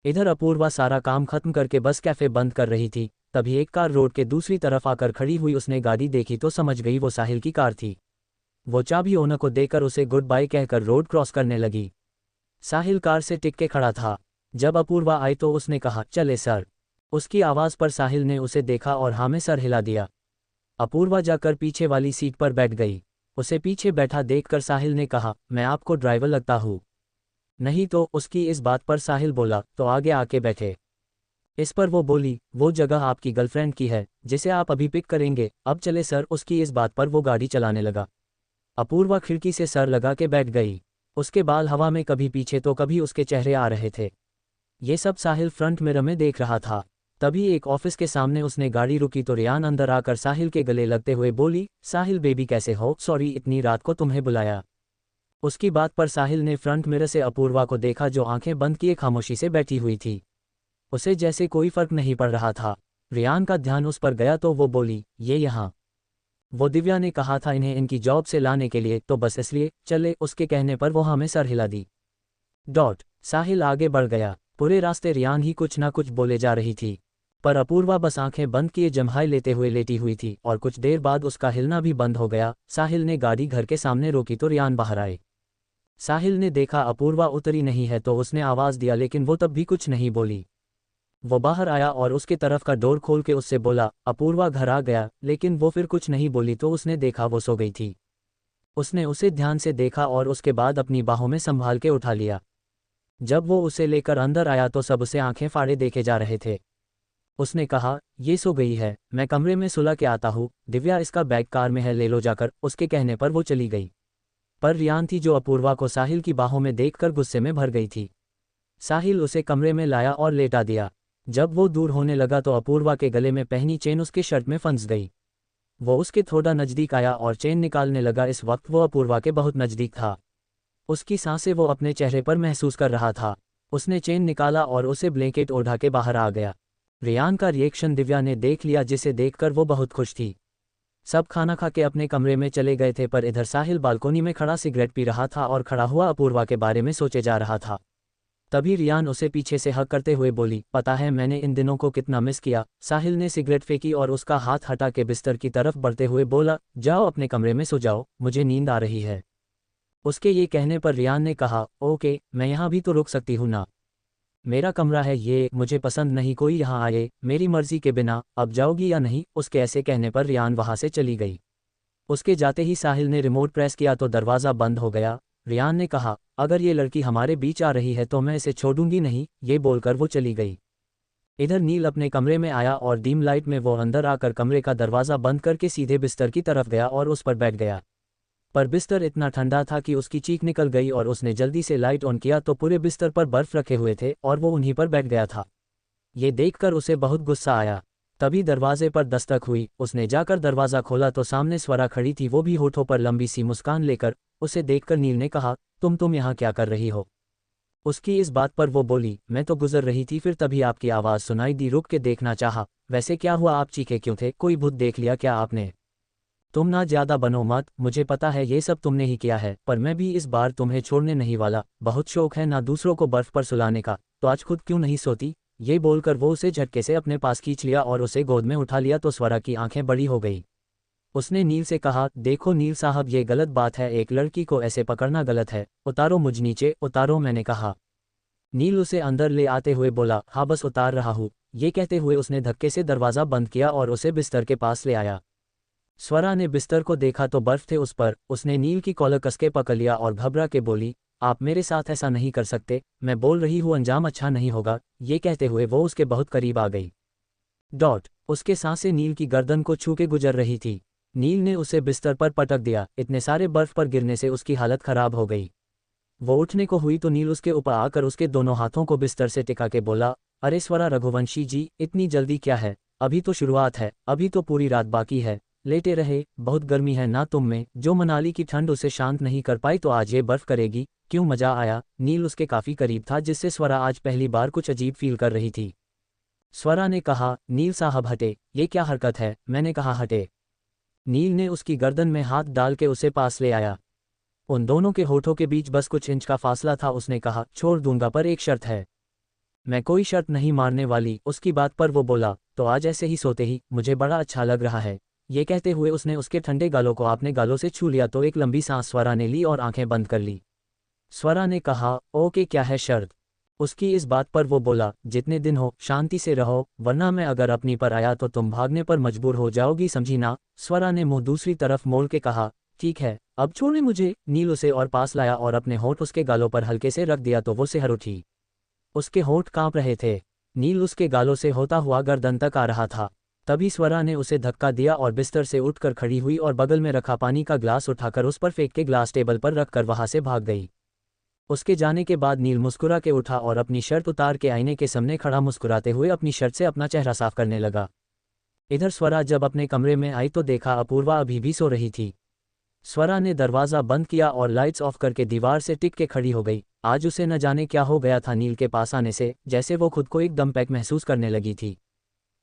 इधर अपूर्वा सारा काम खत्म करके बस कैफे बंद कर रही थी, तभी एक कार रोड के दूसरी तरफ आकर खड़ी हुई। उसने गाड़ी देखी तो समझ गई वो साहिल की कार थी। वो चाबी ओनर को देकर उसे गुड बाय कहकर रोड क्रॉस करने लगी। साहिल कार से टिक के खड़ा था। जब अपूर्वा आई तो उसने कहा, चले सर। उसकी आवाज़ पर साहिल ने उसे देखा और हाँ में सर हिला दिया। अपूर्वा जाकर पीछे वाली सीट पर बैठ गई। उसे पीछे बैठा देखकर साहिल ने कहा, मैं आपको ड्राइवर लगता हूँ? नहीं तो। उसकी इस बात पर साहिल बोला, तो आगे आके बैठे। इस पर वो बोली, वो जगह आपकी गर्लफ्रेंड की है जिसे आप अभी पिक करेंगे, अब चले सर। उसकी इस बात पर वो गाड़ी चलाने लगा। अपूर्वा खिड़की से सर लगा के बैठ गई। उसके बाल हवा में कभी पीछे तो कभी उसके चेहरे आ रहे थे। ये सब साहिल फ्रंट मिरर में देख रहा था। तभी एक ऑफिस के सामने उसने गाड़ी रुकी तो रियान अंदर आकर साहिल के गले लगते हुए बोली, साहिल बेबी कैसे हो? सॉरी इतनी रात को तुम्हें बुलाया। उसकी बात पर साहिल ने फ्रंट मिरर से अपूर्वा को देखा जो आंखें बंद किए खामोशी से बैठी हुई थी। उसे जैसे कोई फर्क नहीं पड़ रहा था। रियान का ध्यान उस पर गया तो वो बोली, ये यहाँ। वो दिव्या ने कहा था इन्हें इनकी जॉब से लाने के लिए, तो बस इसलिए चले। उसके कहने पर वो हमें सर हिला दी। साहिल आगे बढ़ गया। पूरे रास्ते रियान ही कुछ ना कुछ बोले जा रही थी, पर अपूर्वा बस आंखें बंद किए जम्हाई लेते हुए लेटी हुई थी और कुछ देर बाद उसका हिलना भी बंद हो गया। साहिल ने गाड़ी घर के सामने रोकी तो रियान बाहर आए। साहिल ने देखा अपूर्वा उतरी नहीं है तो उसने आवाज़ दिया, लेकिन वो तब भी कुछ नहीं बोली। वो बाहर आया और उसके तरफ का डोर खोल के उससे बोला, अपूर्वा घर आ गया, लेकिन वो फिर कुछ नहीं बोली तो उसने देखा वो सो गई थी। उसने उसे ध्यान से देखा और उसके बाद अपनी बाहों में संभाल के उठा लिया। जब वो उसे लेकर अंदर आया तो सब उसे आंखें फाड़े देखे जा रहे थे। उसने कहा, ये सो गई है, मैं कमरे में सुला के आता हूँ। दिव्या इसका बैग कार में है, ले लो जाकर। उसके कहने पर वो चली गई। पर रियान थी जो अपूर्वा को साहिल की बाहों में देखकर गुस्से में भर गई थी। साहिल उसे कमरे में लाया और लेटा दिया। जब वो दूर होने लगा तो अपूर्वा के गले में पहनी चेन उसके शर्ट में फंस गई। वो उसके थोड़ा नज़दीक आया और चेन निकालने लगा। इस वक्त वो अपूर्वा के बहुत नज़दीक था। उसकी सांसें वो अपने चेहरे पर महसूस कर रहा था। उसने चेन निकाला और उसे ब्लैंकेट ओढ़ा के बाहर आ गया। रियान का रिएक्शन दिव्या ने देख लिया, जिसे देखकर वो बहुत खुश थी। सब खाना खा के अपने कमरे में चले गए थे, पर इधर साहिल बालकोनी में खड़ा सिगरेट पी रहा था और खड़ा हुआ अपूर्वा के बारे में सोचे जा रहा था। तभी रियान उसे पीछे से हक करते हुए बोली, पता है मैंने इन दिनों को कितना मिस किया। साहिल ने सिगरेट फेंकी और उसका हाथ हटा के बिस्तर की तरफ बढ़ते हुए बोला, जाओ अपने कमरे में सो जाओ, मुझे नींद आ रही है। उसके ये कहने पर रियान ने कहा, ओके, मैं यहाँ भी तो रुक सकती हूँ ना, मेरा कमरा है ये, मुझे पसंद नहीं कोई यहाँ आए मेरी मर्जी के बिना। अब जाओगी या नहीं? उसके ऐसे कहने पर रियान वहाँ से चली गई। उसके जाते ही साहिल ने रिमोट प्रेस किया तो दरवाज़ा बंद हो गया। रियान ने कहा, अगर ये लड़की हमारे बीच आ रही है तो मैं इसे छोड़ूंगी नहीं। ये बोलकर वो चली गई। इधर नील अपने कमरे में आया और डीम लाइट में वो अंदर आकर कमरे का दरवाज़ा बंद करके सीधे बिस्तर की तरफ गया और उस पर बैठ गया। पर बिस्तर इतना ठंडा था कि उसकी चीख निकल गई और उसने जल्दी से लाइट ऑन किया तो पूरे बिस्तर पर बर्फ रखे हुए थे और वो उन्हीं पर बैठ गया था। ये देखकर उसे बहुत गुस्सा आया। तभी दरवाजे पर दस्तक हुई। उसने जाकर दरवाज़ा खोला तो सामने स्वरा खड़ी थी, वो भी होठों पर लंबी सी मुस्कान लेकर। उसे देखकर नील ने कहा, तुम यहाँ क्या कर रही हो? उसकी इस बात पर वो बोली, मैं तो गुजर रही थी, फिर तभी आपकी आवाज़ सुनाई दी, रुक के देखना चाहा। वैसे क्या हुआ, आप चीखे क्यों थे? कोई भूत देख लिया क्या आपने? तुम ना ज़्यादा बनो मत, मुझे पता है ये सब तुमने ही किया है, पर मैं भी इस बार तुम्हें छोड़ने नहीं वाला। बहुत शौक है ना दूसरों को बर्फ़ पर सुलाने का, तो आज खुद क्यों नहीं सोती? ये बोलकर वो उसे झटके से अपने पास खींच लिया और उसे गोद में उठा लिया तो स्वरा की आंखें बड़ी हो गई। उसने नील से कहा, देखो नील साहब, ये गलत बात है, एक लड़की को ऐसे पकड़ना गलत है। उतारो मुझ नीचे, उतारो, मैंने कहा। नील उसे अंदर ले आते हुए बोला, हाँ बस उतार रहा हूँ। ये कहते हुए उसने धक्के से दरवाज़ा बंद किया और उसे बिस्तर के पास ले आया। स्वरा ने बिस्तर को देखा तो बर्फ थे उस पर। उसने नील की कॉलर कसके पकड़ लिया और घबरा के बोली, आप मेरे साथ ऐसा नहीं कर सकते, मैं बोल रही हूँ अंजाम अच्छा नहीं होगा। ये कहते हुए वो उसके बहुत करीब आ गई। उसके सांसें नील की गर्दन को छू के गुजर रही थी। नील ने उसे बिस्तर पर पटक दिया। इतने सारे बर्फ पर गिरने से उसकी हालत खराब हो गई। वो उठने को हुई तो नील उसके ऊपर आकर उसके दोनों हाथों को बिस्तर से टिका के बोला, अरे स्वरा रघुवंशी जी, इतनी जल्दी क्या है? अभी तो शुरुआत है, अभी तो पूरी रात बाकी है। लेटे रहे, बहुत गर्मी है ना तुम में? जो मनाली की ठंड उसे शांत नहीं कर पाई तो आज ये बर्फ करेगी। क्यों, मजा आया? नील उसके काफ़ी करीब था, जिससे स्वरा आज पहली बार कुछ अजीब फील कर रही थी। स्वरा ने कहा, नील साहब हटे, ये क्या हरकत है? मैंने कहा हटे। नील ने उसकी गर्दन में हाथ डाल के उसे पास ले आया। उन दोनों के होठों के बीच बस कुछ इंच का फासला था। उसने कहा, छोड़ दूंगा पर एक शर्त है। मैं कोई शर्त नहीं मारने वाली। उसकी बात पर वो बोला, तो आज ऐसे ही सोते ही मुझे बड़ा अच्छा लग रहा है। ये कहते हुए उसने उसके ठंडे गालों को अपने गालों से छू लिया तो एक लंबी सांस स्वरा ने ली और आंखें बंद कर ली। स्वरा ने कहा, ओके क्या है शर्त? उसकी इस बात पर वो बोला, जितने दिन हो शांति से रहो, वरना मैं अगर अपनी पर आया तो तुम भागने पर मजबूर हो जाओगी, समझी ना? स्वरा ने मुंह दूसरी तरफ मोड़ के कहा, ठीक है, अब छोड़े मुझे। नील उसे और पास लाया और अपने होंठ उसके गालों पर हल्के से रख दिया तो वो सिहर उठी। उसके होंठ कांप रहे थे। नील उसके गालों से होता हुआ गर्दन तक आ रहा था। तभी स्वरा ने उसे धक्का दिया और बिस्तर से उठकर खड़ी हुई और बगल में रखा पानी का ग्लास उठाकर उस पर फेंक के ग्लास टेबल पर रखकर वहां से भाग गई। उसके जाने के बाद नील मुस्कुरा के उठा और अपनी शर्ट उतार के आईने के सामने खड़ा मुस्कुराते हुए अपनी शर्ट से अपना चेहरा साफ करने लगा। इधर स्वरा जब अपने कमरे में आई तो देखा अपूर्वा अभी भी सो रही थी। स्वरा ने दरवाज़ा बंद किया और लाइट्स ऑफ करके दीवार से टिक के खड़ी हो गई। आज उसे न जाने क्या हो गया था नील के पास आने से, जैसे वो खुद को एकदम पैक महसूस करने लगी थी।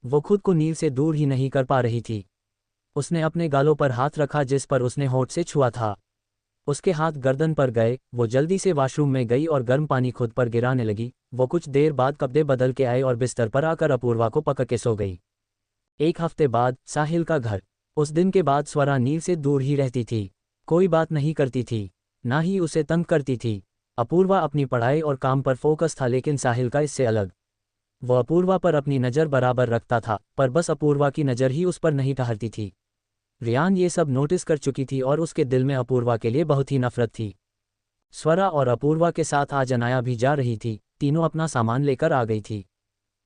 वो खुद को नील से दूर ही नहीं कर पा रही थी। उसने अपने गालों पर हाथ रखा जिस पर उसने होंठ से छुआ था। उसके हाथ गर्दन पर गए। वो जल्दी से वॉशरूम में गई और गर्म पानी खुद पर गिराने लगी। वो कुछ देर बाद कपड़े बदल के आए और बिस्तर पर आकर अपूर्वा को पकड़ के सो गई। एक हफ्ते बाद साहिल का घर। उस दिन के बाद स्वरा नील से दूर ही रहती थी। कोई बात नहीं करती थी, ना ही उसे तंग करती थी। अपूर्वा अपनी पढ़ाई और काम पर फोकस था, लेकिन साहिल का इससे अलग। वो अपूर्वा पर अपनी नज़र बराबर रखता था, पर बस अपूर्वा की नज़र ही उस पर नहीं ठहरती थी। रियान ये सब नोटिस कर चुकी थी और उसके दिल में अपूर्वा के लिए बहुत ही नफरत थी। स्वरा और अपूर्वा के साथ आज अनाया भी जा रही थी। तीनों अपना सामान लेकर आ गई थी।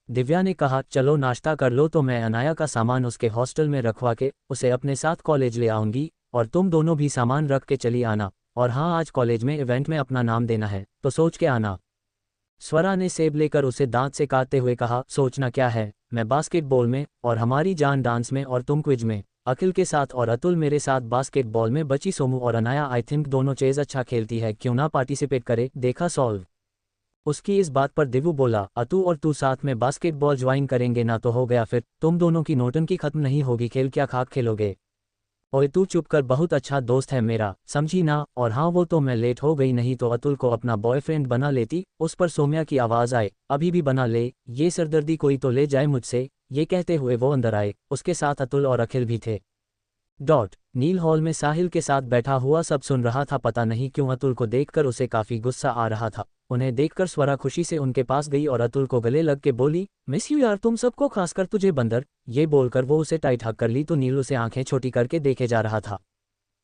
दिव्या ने कहा, चलो नाश्ता कर लो तो मैं अनाया का सामान उसके हॉस्टल में रखवा के उसे अपने साथ कॉलेज ले आऊंगी, और तुम दोनों भी सामान रख के चली आना। और हाँ, आज कॉलेज में इवेंट में अपना नाम देना है, तो सोच के आना। स्वरा ने सेब लेकर उसे दांत से काटते हुए कहा, सोचना क्या है, मैं बास्केटबॉल में और हमारी जान डांस में और तुम क्विज में। अखिल के साथ और अतुल मेरे साथ बास्केटबॉल में। बची सोमू और अनाया आई थिंक दोनों चेज अच्छा खेलती है, क्यों ना पार्टिसिपेट करे, देखा सॉल्व। उसकी इस बात पर दिव्यू बोला, अतु और तू साथ में बास्केटबॉल ज्वाइन करेंगे ना तो हो गया, फिर तुम दोनों की नौटंकी खत्म नहीं होगी, खेल क्या खाक खेलोगे। ओए तू चुप कर, बहुत अच्छा दोस्त है मेरा, समझी ना? और हाँ वो तो मैं लेट हो गई, नहीं तो अतुल को अपना बॉयफ्रेंड बना लेती। उस पर सौम्या की आवाज़ आए, अभी भी बना ले, ये सरदर्दी कोई तो ले जाए मुझसे। ये कहते हुए वो अंदर आए। उसके साथ अतुल और अखिल भी थे। नील हॉल में साहिल के साथ बैठा हुआ सब सुन रहा था। पता नहीं क्यों अतुल को देखकर उसे काफ़ी गुस्सा आ रहा था। उन्हें देखकर स्वरा खुशी से उनके पास गई और अतुल को गले लग के बोली, मिस यू यार तुम सबको, खासकर तुझे बंदर। ये बोलकर वो उसे टाइट हक कर ली तो नील उसे आंखें छोटी करके देखे जा रहा था।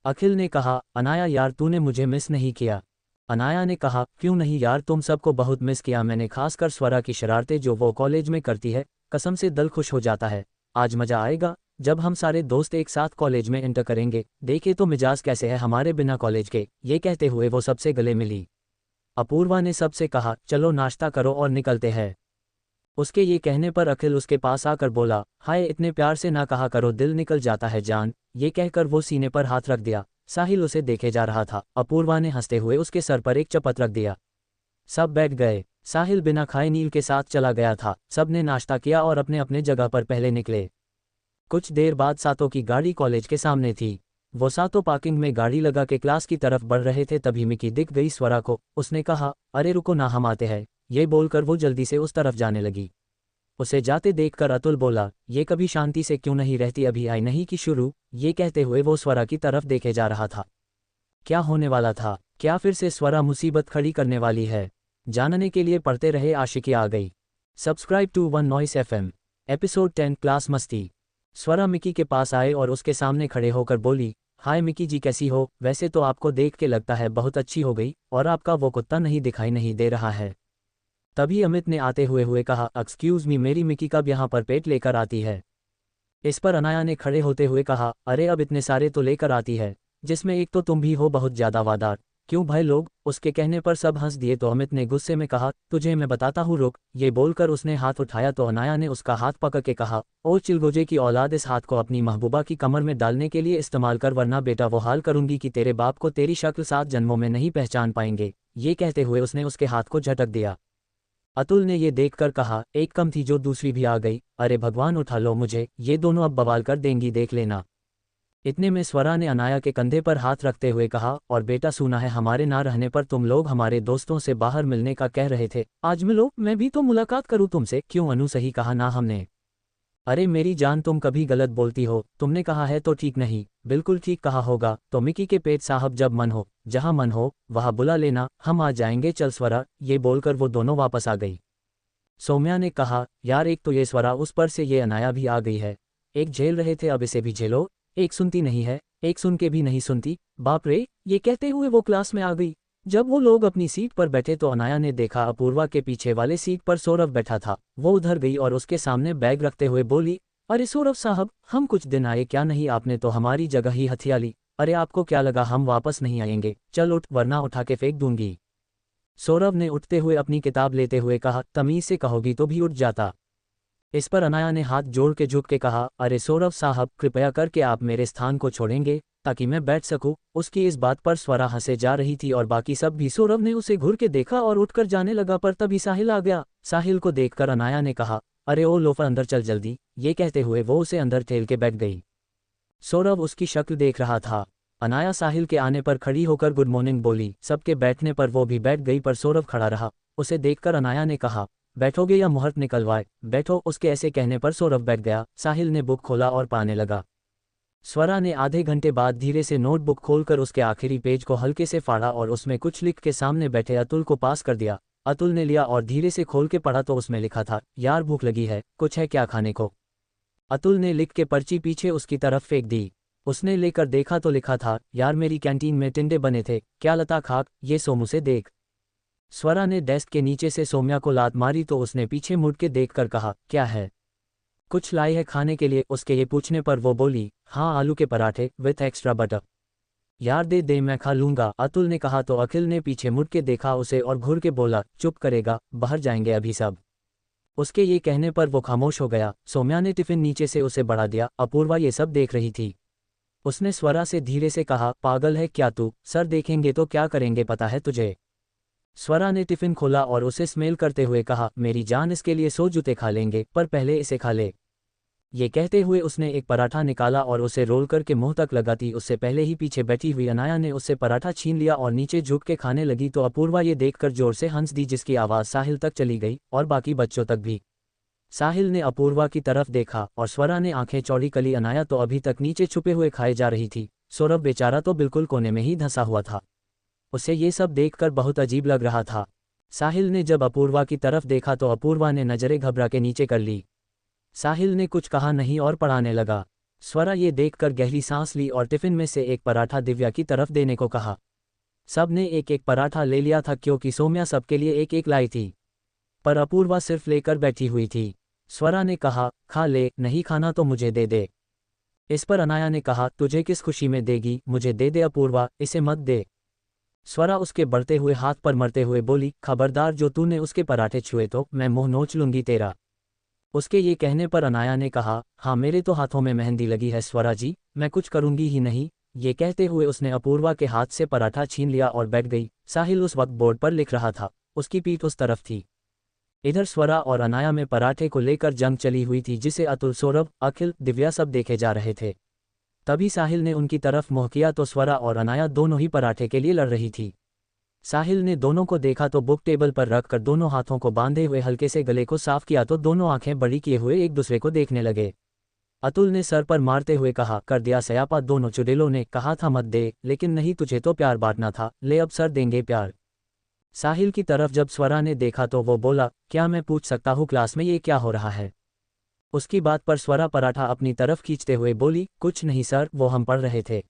अखिल ने कहा, अनाया यार तूने मुझे मिस नहीं किया। अनाया ने कहा, क्यों नहीं यार, तुम सबको बहुत मिस किया मैंने, खासकर स्वरा की शरारतें जो वो कॉलेज में करती है, कसम से दिल खुश हो जाता है। आज मजा आएगा जब हम सारे दोस्त एक साथ कॉलेज में एंटर करेंगे, देखे तो मिजाज कैसे है हमारे बिना कॉलेज के। ये कहते हुए वो सबसे गले मिली। अपूर्वा ने सबसे कहा, चलो नाश्ता करो और निकलते हैं। उसके ये कहने पर अखिल उसके पास आकर बोला, हाय इतने प्यार से ना कहा करो, दिल निकल जाता है जान। ये कहकर वो सीने पर हाथ रख दिया। साहिल उसे देखे जा रहा था। अपूर्वा ने हंसते हुए उसके सर पर एक चपत रख दिया। सब बैठ गए। साहिल बिना खाए नील के साथ चला गया था। सब ने नाश्ता किया और अपने अपने जगह पर पहले निकले। कुछ देर बाद सातों की गाड़ी कॉलेज के सामने थी। वो सातों पार्किंग में गाड़ी लगा के क्लास की तरफ बढ़ रहे थे। तभी मिकी दिख गई स्वरा को। उसने कहा, अरे रुको ना, हम आते हैं। ये बोलकर वो जल्दी से उस तरफ जाने लगी। उसे जाते देखकर अतुल बोला, ये कभी शांति से क्यों नहीं रहती, अभी आई नहीं कि शुरू। ये कहते हुए वो स्वरा की तरफ देखे जा रहा था। क्या होने वाला था? क्या फिर से स्वरा मुसीबत खड़ी करने वाली है? जानने के लिए पढ़ते रहे आशिकी आ गई। Subscribe to One Noise FM। Episode 10 class मस्ती। स्वरा मिकी के पास आए और उसके सामने खड़े होकर बोली, हाय मिकी जी कैसी हो? वैसे तो आपको देख के लगता है बहुत अच्छी हो गई, और आपका वो कुत्ता नहीं दिखाई नहीं दे रहा है। तभी अमित ने आते हुए कहा, एक्सक्यूज मी, मेरी मिकी कब यहाँ पर पेट लेकर आती है? इस पर अनाया ने खड़े होते हुए कहा, अरे अब इतने सारे तो लेकर आती है, जिसमें एक तो तुम भी हो बहुत ज़्यादा वादार। क्यों भाई लोग? उसके कहने पर सब हंस दिए तो अमित ने गुस्से में कहा, तुझे मैं बताता हूँ रुक। ये बोलकर उसने हाथ उठाया तो अनाया ने उसका हाथ पकड़ के कहा, ओ चिलगोजे की औलाद, इस हाथ को अपनी महबूबा की कमर में डालने के लिए इस्तेमाल कर, वरना बेटा वो हाल करूंगी कि तेरे बाप को तेरी शक्ल 7 जन्मों में नहीं पहचान पाएंगे। ये कहते हुए उसने उसके हाथ को झटक दिया। अतुल ने ये देखकर कहा, एक कम थी जो दूसरी भी आ गई। अरे भगवान उठा लो मुझे, ये दोनों अब बवाल कर देंगी, देख लेना। इतने में स्वरा ने अनाया के कंधे पर हाथ रखते हुए कहा, और बेटा सुना है हमारे ना रहने पर तुम लोग हमारे दोस्तों से बाहर मिलने का कह रहे थे, आज मिलो, मैं भी तो मुलाकात करूं तुमसे। क्यों अनु, सही कहा ना हमने? अरे मेरी जान, तुम कभी गलत बोलती हो, तुमने कहा है तो ठीक नहीं? बिल्कुल ठीक कहा होगा। तो मिकी के पेट साहब, जब मन हो, जहां मन हो वहां बुला लेना, हम आ जाएंगे, चल स्वरा। ये बोलकर वो दोनों वापस आ गई। सौम्या ने कहा, यार एक तो ये स्वरा, उस पर से ये अनाया भी आ गई है। एक झेल रहे थे, अब इसे भी झेलो। एक सुनती नहीं है, एक सुन के भी नहीं सुनती। बाप रे, ये कहते हुए वो क्लास में आ गई। जब वो लोग अपनी सीट पर बैठे तो अनाया ने देखा अपूर्वा के पीछे वाले सीट पर सौरभ बैठा था। वो उधर गई और उसके सामने बैग रखते हुए बोली, अरे सौरभ साहब, हम कुछ दिन आए क्या नहीं, आपने तो हमारी जगह ही हथिया ली। अरे आपको क्या लगा हम वापस नहीं आएंगे? चल उठ, वरना उठा के फेंक दूंगी। सौरभ ने उठते हुए अपनी किताब लेते हुए कहा, तमीज से कहोगी तो भी उठ जाता। इस पर अनाया ने हाथ जोड़ के झुक के कहा, अरे सौरभ साहब, कृपया करके आप मेरे स्थान को छोड़ेंगे ताकि मैं बैठ सकूं। उसकी इस बात पर स्वरा हंसे जा रही थी और बाकी सब भी। सौरभ ने उसे घूर के देखा और उठकर जाने लगा, पर तभी साहिल आ गया। साहिल को देखकर अनाया ने कहा, अरे ओ लोफर, अंदर चल जल्दी। ये कहते हुए वो उसे अंदर ठेल के बैठ गई। सौरभ उसकी शक्ल देख रहा था। अनाया साहिल के आने पर खड़ी होकर गुड मॉर्निंग बोली। सबके बैठने पर वो भी बैठ गई, पर सौरभ खड़ा रहा। उसे देखकर अनाया ने कहा, बैठोगे या मुहूर्त निकलवाए? बैठो। उसके ऐसे कहने पर सौरभ बैठ गया। साहिल ने बुक खोला और पढ़ने लगा। स्वरा ने आधे घंटे बाद धीरे से नोटबुक खोलकर उसके आखिरी पेज को हल्के से फाड़ा और उसमें कुछ लिख के सामने बैठे अतुल को पास कर दिया। अतुल ने लिया और धीरे से खोल के पढ़ा तो उसमें लिखा था, यार भूख लगी है, कुछ है क्या खाने को? अतुल ने लिख के पर्ची पीछे उसकी तरफ फेंक दी। उसने लेकर देखा तो लिखा था, यार मेरी कैंटीन में टिंडे बने थे, क्या लता खाक, ये सोमू से देख। स्वरा ने डेस्क के नीचे से सौम्या को लात मारी तो उसने पीछे मुड़ के देखकर कहा, क्या है? कुछ लाई है खाने के लिए? उसके ये पूछने पर वो बोली, हाँ आलू के पराठे विथ एक्स्ट्रा बटर। यार दे दे, मैं खा लूंगा। अतुल ने कहा तो अखिल ने पीछे मुड़ के देखा उसे और घूर के बोला, चुप करेगा, बाहर जाएंगे अभी सब। उसके ये कहने पर वो खामोश हो गया। सौम्या ने टिफिन नीचे से उसे बढ़ा दिया। अपूर्वा ये सब देख रही थी। उसने स्वरा से धीरे से कहा, पागल है क्या तू? सर देखेंगे तो क्या करेंगे पता है तुझे? स्वरा ने टिफिन खोला और उसे स्मेल करते हुए कहा, मेरी जान, इसके लिए 100 जूते खा लेंगे, पर पहले इसे खा ले। ये कहते हुए उसने एक पराठा निकाला और उसे रोल करके मुंह तक लगाती उससे पहले ही पीछे बैठी हुई अनाया ने उससे पराठा छीन लिया और नीचे झुक के खाने लगी तो अपूर्वा ये देखकर जोर से हंस दी, जिसकी आवाज़ साहिल तक चली गई और बाकी बच्चों तक भी। साहिल ने अपूर्वा की तरफ देखा और स्वरा ने आंखें चौड़ी कली। अनाया तो अभी तक नीचे छुपे हुए खाए जा रही थी। सौरभ बेचारा तो बिल्कुल कोने में ही धंसा हुआ था। उसे ये सब देखकर बहुत अजीब लग रहा था। साहिल ने जब अपूर्वा की तरफ देखा तो अपूर्वा ने नजरें घबरा के नीचे कर ली। साहिल ने कुछ कहा नहीं और पढ़ाने लगा। स्वरा ये देखकर गहरी सांस ली और टिफिन में से एक पराठा दिव्या की तरफ देने को कहा। सब ने एक एक पराठा ले लिया था क्योंकि सौम्या सबके लिए एक एक लाई थी, पर अपूर्वा सिर्फ लेकर बैठी हुई थी। स्वरा ने कहा, खा ले, नहीं खाना तो मुझे दे दे। इस पर अनाया ने कहा, तुझे किस खुशी में देगी, मुझे दे दे अपूर्वा, इसे मत दे। स्वरा उसके बढ़ते हुए हाथ पर मरते हुए बोली, खबरदार जो तूने उसके पराठे छुए तो मैं मुंह नोच लूंगी तेरा। उसके ये कहने पर अनाया ने कहा, हाँ मेरे तो हाथों में मेहंदी लगी है स्वरा जी, मैं कुछ करूंगी ही नहीं। ये कहते हुए उसने अपूर्वा के हाथ से पराठा छीन लिया और बैठ गई। साहिल उस वक्त बोर्ड पर लिख रहा था, उसकी पीठ उस तरफ थी। इधर स्वरा और अनाया में पराठे को लेकर जंग चली हुई थी, जिसे अतुल, सौरभ, अखिल, दिव्या सब देखे जा रहे थे। तभी साहिल ने उनकी तरफ मुँह किया तो स्वरा और अनाया दोनों ही पराठे के लिए लड़ रही थी। साहिल ने दोनों को देखा तो बुक टेबल पर रखकर दोनों हाथों को बांधे हुए हल्के से गले को साफ किया तो दोनों आंखें बड़ी किए हुए एक दूसरे को देखने लगे। अतुल ने सर पर मारते हुए कहा, कर दिया सयापा। दोनों चुड़ैलों ने कहा था मत दे, लेकिन नहीं, तुझे तो प्यार बांटना था, ले अब सर देंगे प्यार। साहिल की तरफ जब स्वरा ने देखा तो वो बोला, क्या मैं पूछ सकता हूँ क्लास में ये क्या हो रहा है? उसकी बात पर स्वरा पराठा अपनी तरफ खींचते हुए बोली, कुछ नहीं सर, वो हम पढ़ रहे थे।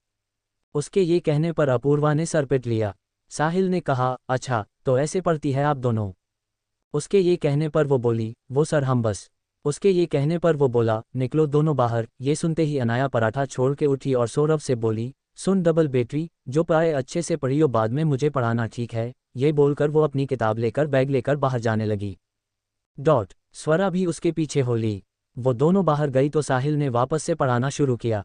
उसके ये कहने पर अपूर्वा ने सर पिट लिया। साहिल ने कहा, अच्छा तो ऐसे पढ़ती है आप दोनों? उसके ये कहने पर वो बोली, वो सर हम बस। उसके ये कहने पर वो बोला, निकलो दोनों बाहर। ये सुनते ही अनाया पराठा छोड़ के उठी और सौरभ से बोली, सुन डबल बेटरी, जो पढ़ाए अच्छे से पढ़ियो, बाद में मुझे पढ़ाना, ठीक है? ये बोलकर वो अपनी किताब लेकर बैग लेकर बाहर जाने लगी। स्वरा भी उसके पीछे हो ली। वो दोनों बाहर गई तो साहिल ने वापस से पढ़ाना शुरू किया,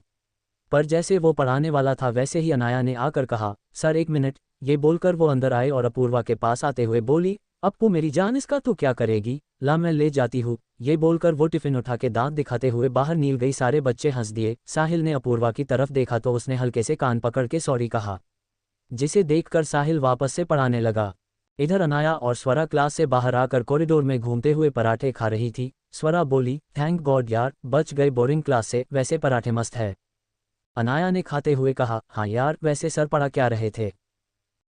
पर जैसे वो पढ़ाने वाला था वैसे ही अनाया ने आकर कहा, सर एक मिनट। ये बोलकर वो अंदर आए और अपूर्वा के पास आते हुए बोली, अप्पू मेरी जान, इसका तू क्या करेगी? ला मैं ले जाती हूँ। ये बोलकर वो टिफिन उठा के दांत दिखाते हुए बाहर निकल गई। सारे बच्चे हंस दिए। साहिल ने अपूर्वा की तरफ देखा तो उसने हल्के से कान पकड़ के सॉरी कहा, जिसे देखकर साहिल वापस से पढ़ाने लगा। इधर अनाया और स्वरा क्लास से बाहर आकर कॉरिडोर में घूमते हुए पराठे खा रही थी। स्वरा बोली, थैंक गॉड यार, बच गए बोरिंग क्लास से, वैसे पराठे मस्त है। अनाया ने खाते हुए कहा, हाँ यार, वैसे सर पढ़ा क्या रहे थे?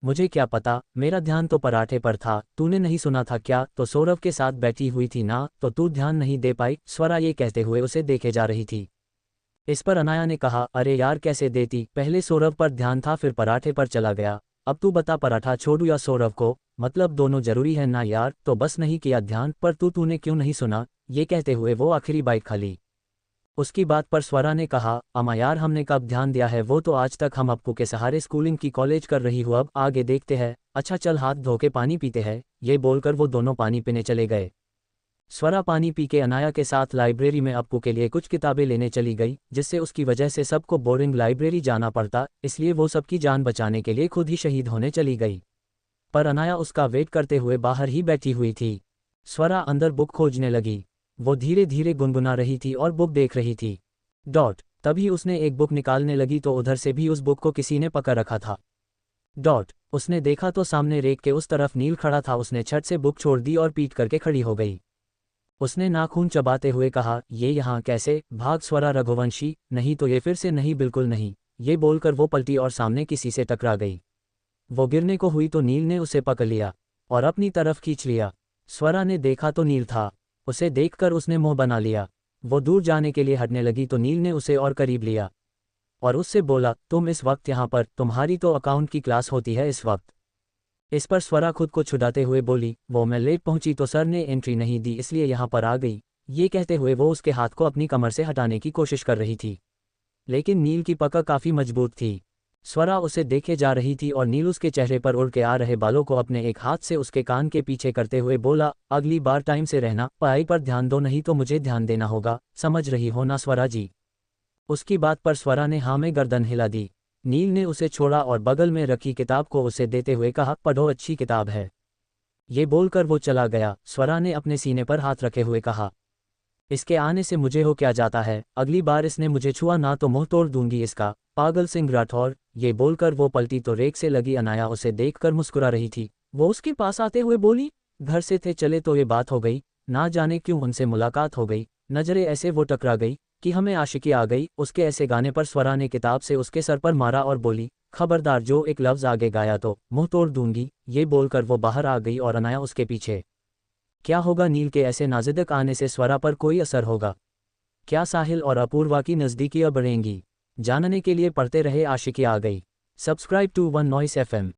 मुझे क्या पता, मेरा ध्यान तो पराठे पर था। तूने नहीं सुना था क्या? तो सौरभ के साथ बैठी हुई थी ना, तो तू ध्यान नहीं दे पाई? स्वरा ये कहते हुए उसे देखे जा रही थी। इस पर अनाया ने कहा, अरे यार कैसे देती, पहले सौरभ पर ध्यान था फिर पराठे पर चला गया। अब तू बता, पराठा छोड़ू या सौरभ को? मतलब दोनों जरूरी है ना यार, तो बस नहीं किया ध्यान, पर तूने क्यों नहीं सुना? ये कहते हुए वो आखिरी बाइट खा ली। उसकी बात पर स्वरा ने कहा, अमा यार हमने कब ध्यान दिया है, वो तो आज तक हम अप्पू के सहारे स्कूलिंग की कॉलेज कर रही हूँ, अब आगे देखते हैं। अच्छा चल हाथ धो के पानी पीते हैं। ये बोलकर वो दोनों पानी पीने चले गए। स्वरा पानी पी के अनाया के साथ लाइब्रेरी में अप्पू के लिए कुछ किताबें लेने चली गई, जिससे उसकी वजह से सबको बोरिंग लाइब्रेरी जाना पड़ता, इसलिए वो सबकी जान बचाने के लिए खुद ही शहीद होने चली गई। पर अनाया उसका वेट करते हुए बाहर ही बैठी हुई थी। स्वरा अंदर बुक खोजने लगी। वो धीरे धीरे गुनगुना रही थी और बुक देख रही थी। तभी उसने एक बुक निकालने लगी तो उधर से भी उस बुक को किसी ने पकड़ रखा था। उसने देखा तो सामने रेक के उस तरफ नील खड़ा था। उसने छट से बुक छोड़ दी और पीट करके खड़ी हो गई। उसने नाखून चबाते हुए कहा, ये यहाँ कैसे? भाग स्वरा रघुवंशी, नहीं तो ये फिर से नहीं, बिल्कुल नहीं। ये बोलकर वो पलटी और सामने किसी से टकरा गई। वो गिरने को हुई तो नील ने उसे पकड़ लिया और अपनी तरफ खींच लिया। स्वरा ने देखा तो नील था। उसे देखकर उसने मुंह बना लिया। वो दूर जाने के लिए हटने लगी तो नील ने उसे और करीब लिया और उससे बोला, तुम इस वक्त यहाँ पर? तुम्हारी तो अकाउंट की क्लास होती है इस वक्त। इस पर स्वरा खुद को छुड़ाते हुए बोली, वो मैं लेट पहुंची तो सर ने एंट्री नहीं दी इसलिए यहाँ पर आ गई। ये कहते हुए वो उसके हाथ को अपनी कमर से हटाने की कोशिश कर रही थी, लेकिन नील की पकड़ काफ़ी मजबूत थी। स्वरा उसे देखे जा रही थी और नील उसके चेहरे पर उड़ के आ रहे बालों को अपने एक हाथ से उसके कान के पीछे करते हुए बोला, अगली बार टाइम से रहना, पढ़ाई पर ध्यान दो नहीं तो मुझे ध्यान देना होगा, समझ रही हो ना स्वरा जी? उसकी बात पर स्वरा ने हाँ में गर्दन हिला दी। नील ने उसे छोड़ा और बगल में रखी किताब को उसे देते हुए कहा, पढ़ो, अच्छी किताब है। ये बोलकर वो चला गया। स्वरा ने अपने सीने पर हाथ रखे हुए कहा, इसके आने से मुझे हो क्या जाता है, अगली बार इसने मुझे छुआ ना तो मुंह तोड़ दूंगी इसका, पागल सिंह राठौर। ये बोलकर वो पलटी तो रेक से लगी अनाया उसे देखकर मुस्कुरा रही थी। वो उसके पास आते हुए बोली, घर से थे चले तो ये बात हो गई, ना जाने क्यों उनसे मुलाकात हो गई, नजरें ऐसे वो टकरा गई कि हमें आशिकी आ गई। उसके ऐसे गाने पर स्वरा ने किताब से उसके सर पर मारा और बोली, खबरदार जो एक लफ्ज आगे गाया तो मुंह तोड़ दूंगी। ये बोलकर वो बाहर आ गई और अनाया उसके पीछे। क्या होगा, नील के ऐसे नाज़ुक आने से स्वरा पर कोई असर होगा? क्या साहिल और अपूर्वा की नज़दीकियां बढ़ेंगी? जानने के लिए पढ़ते रहे आशिकी आ गई। Subscribe to One Noise FM।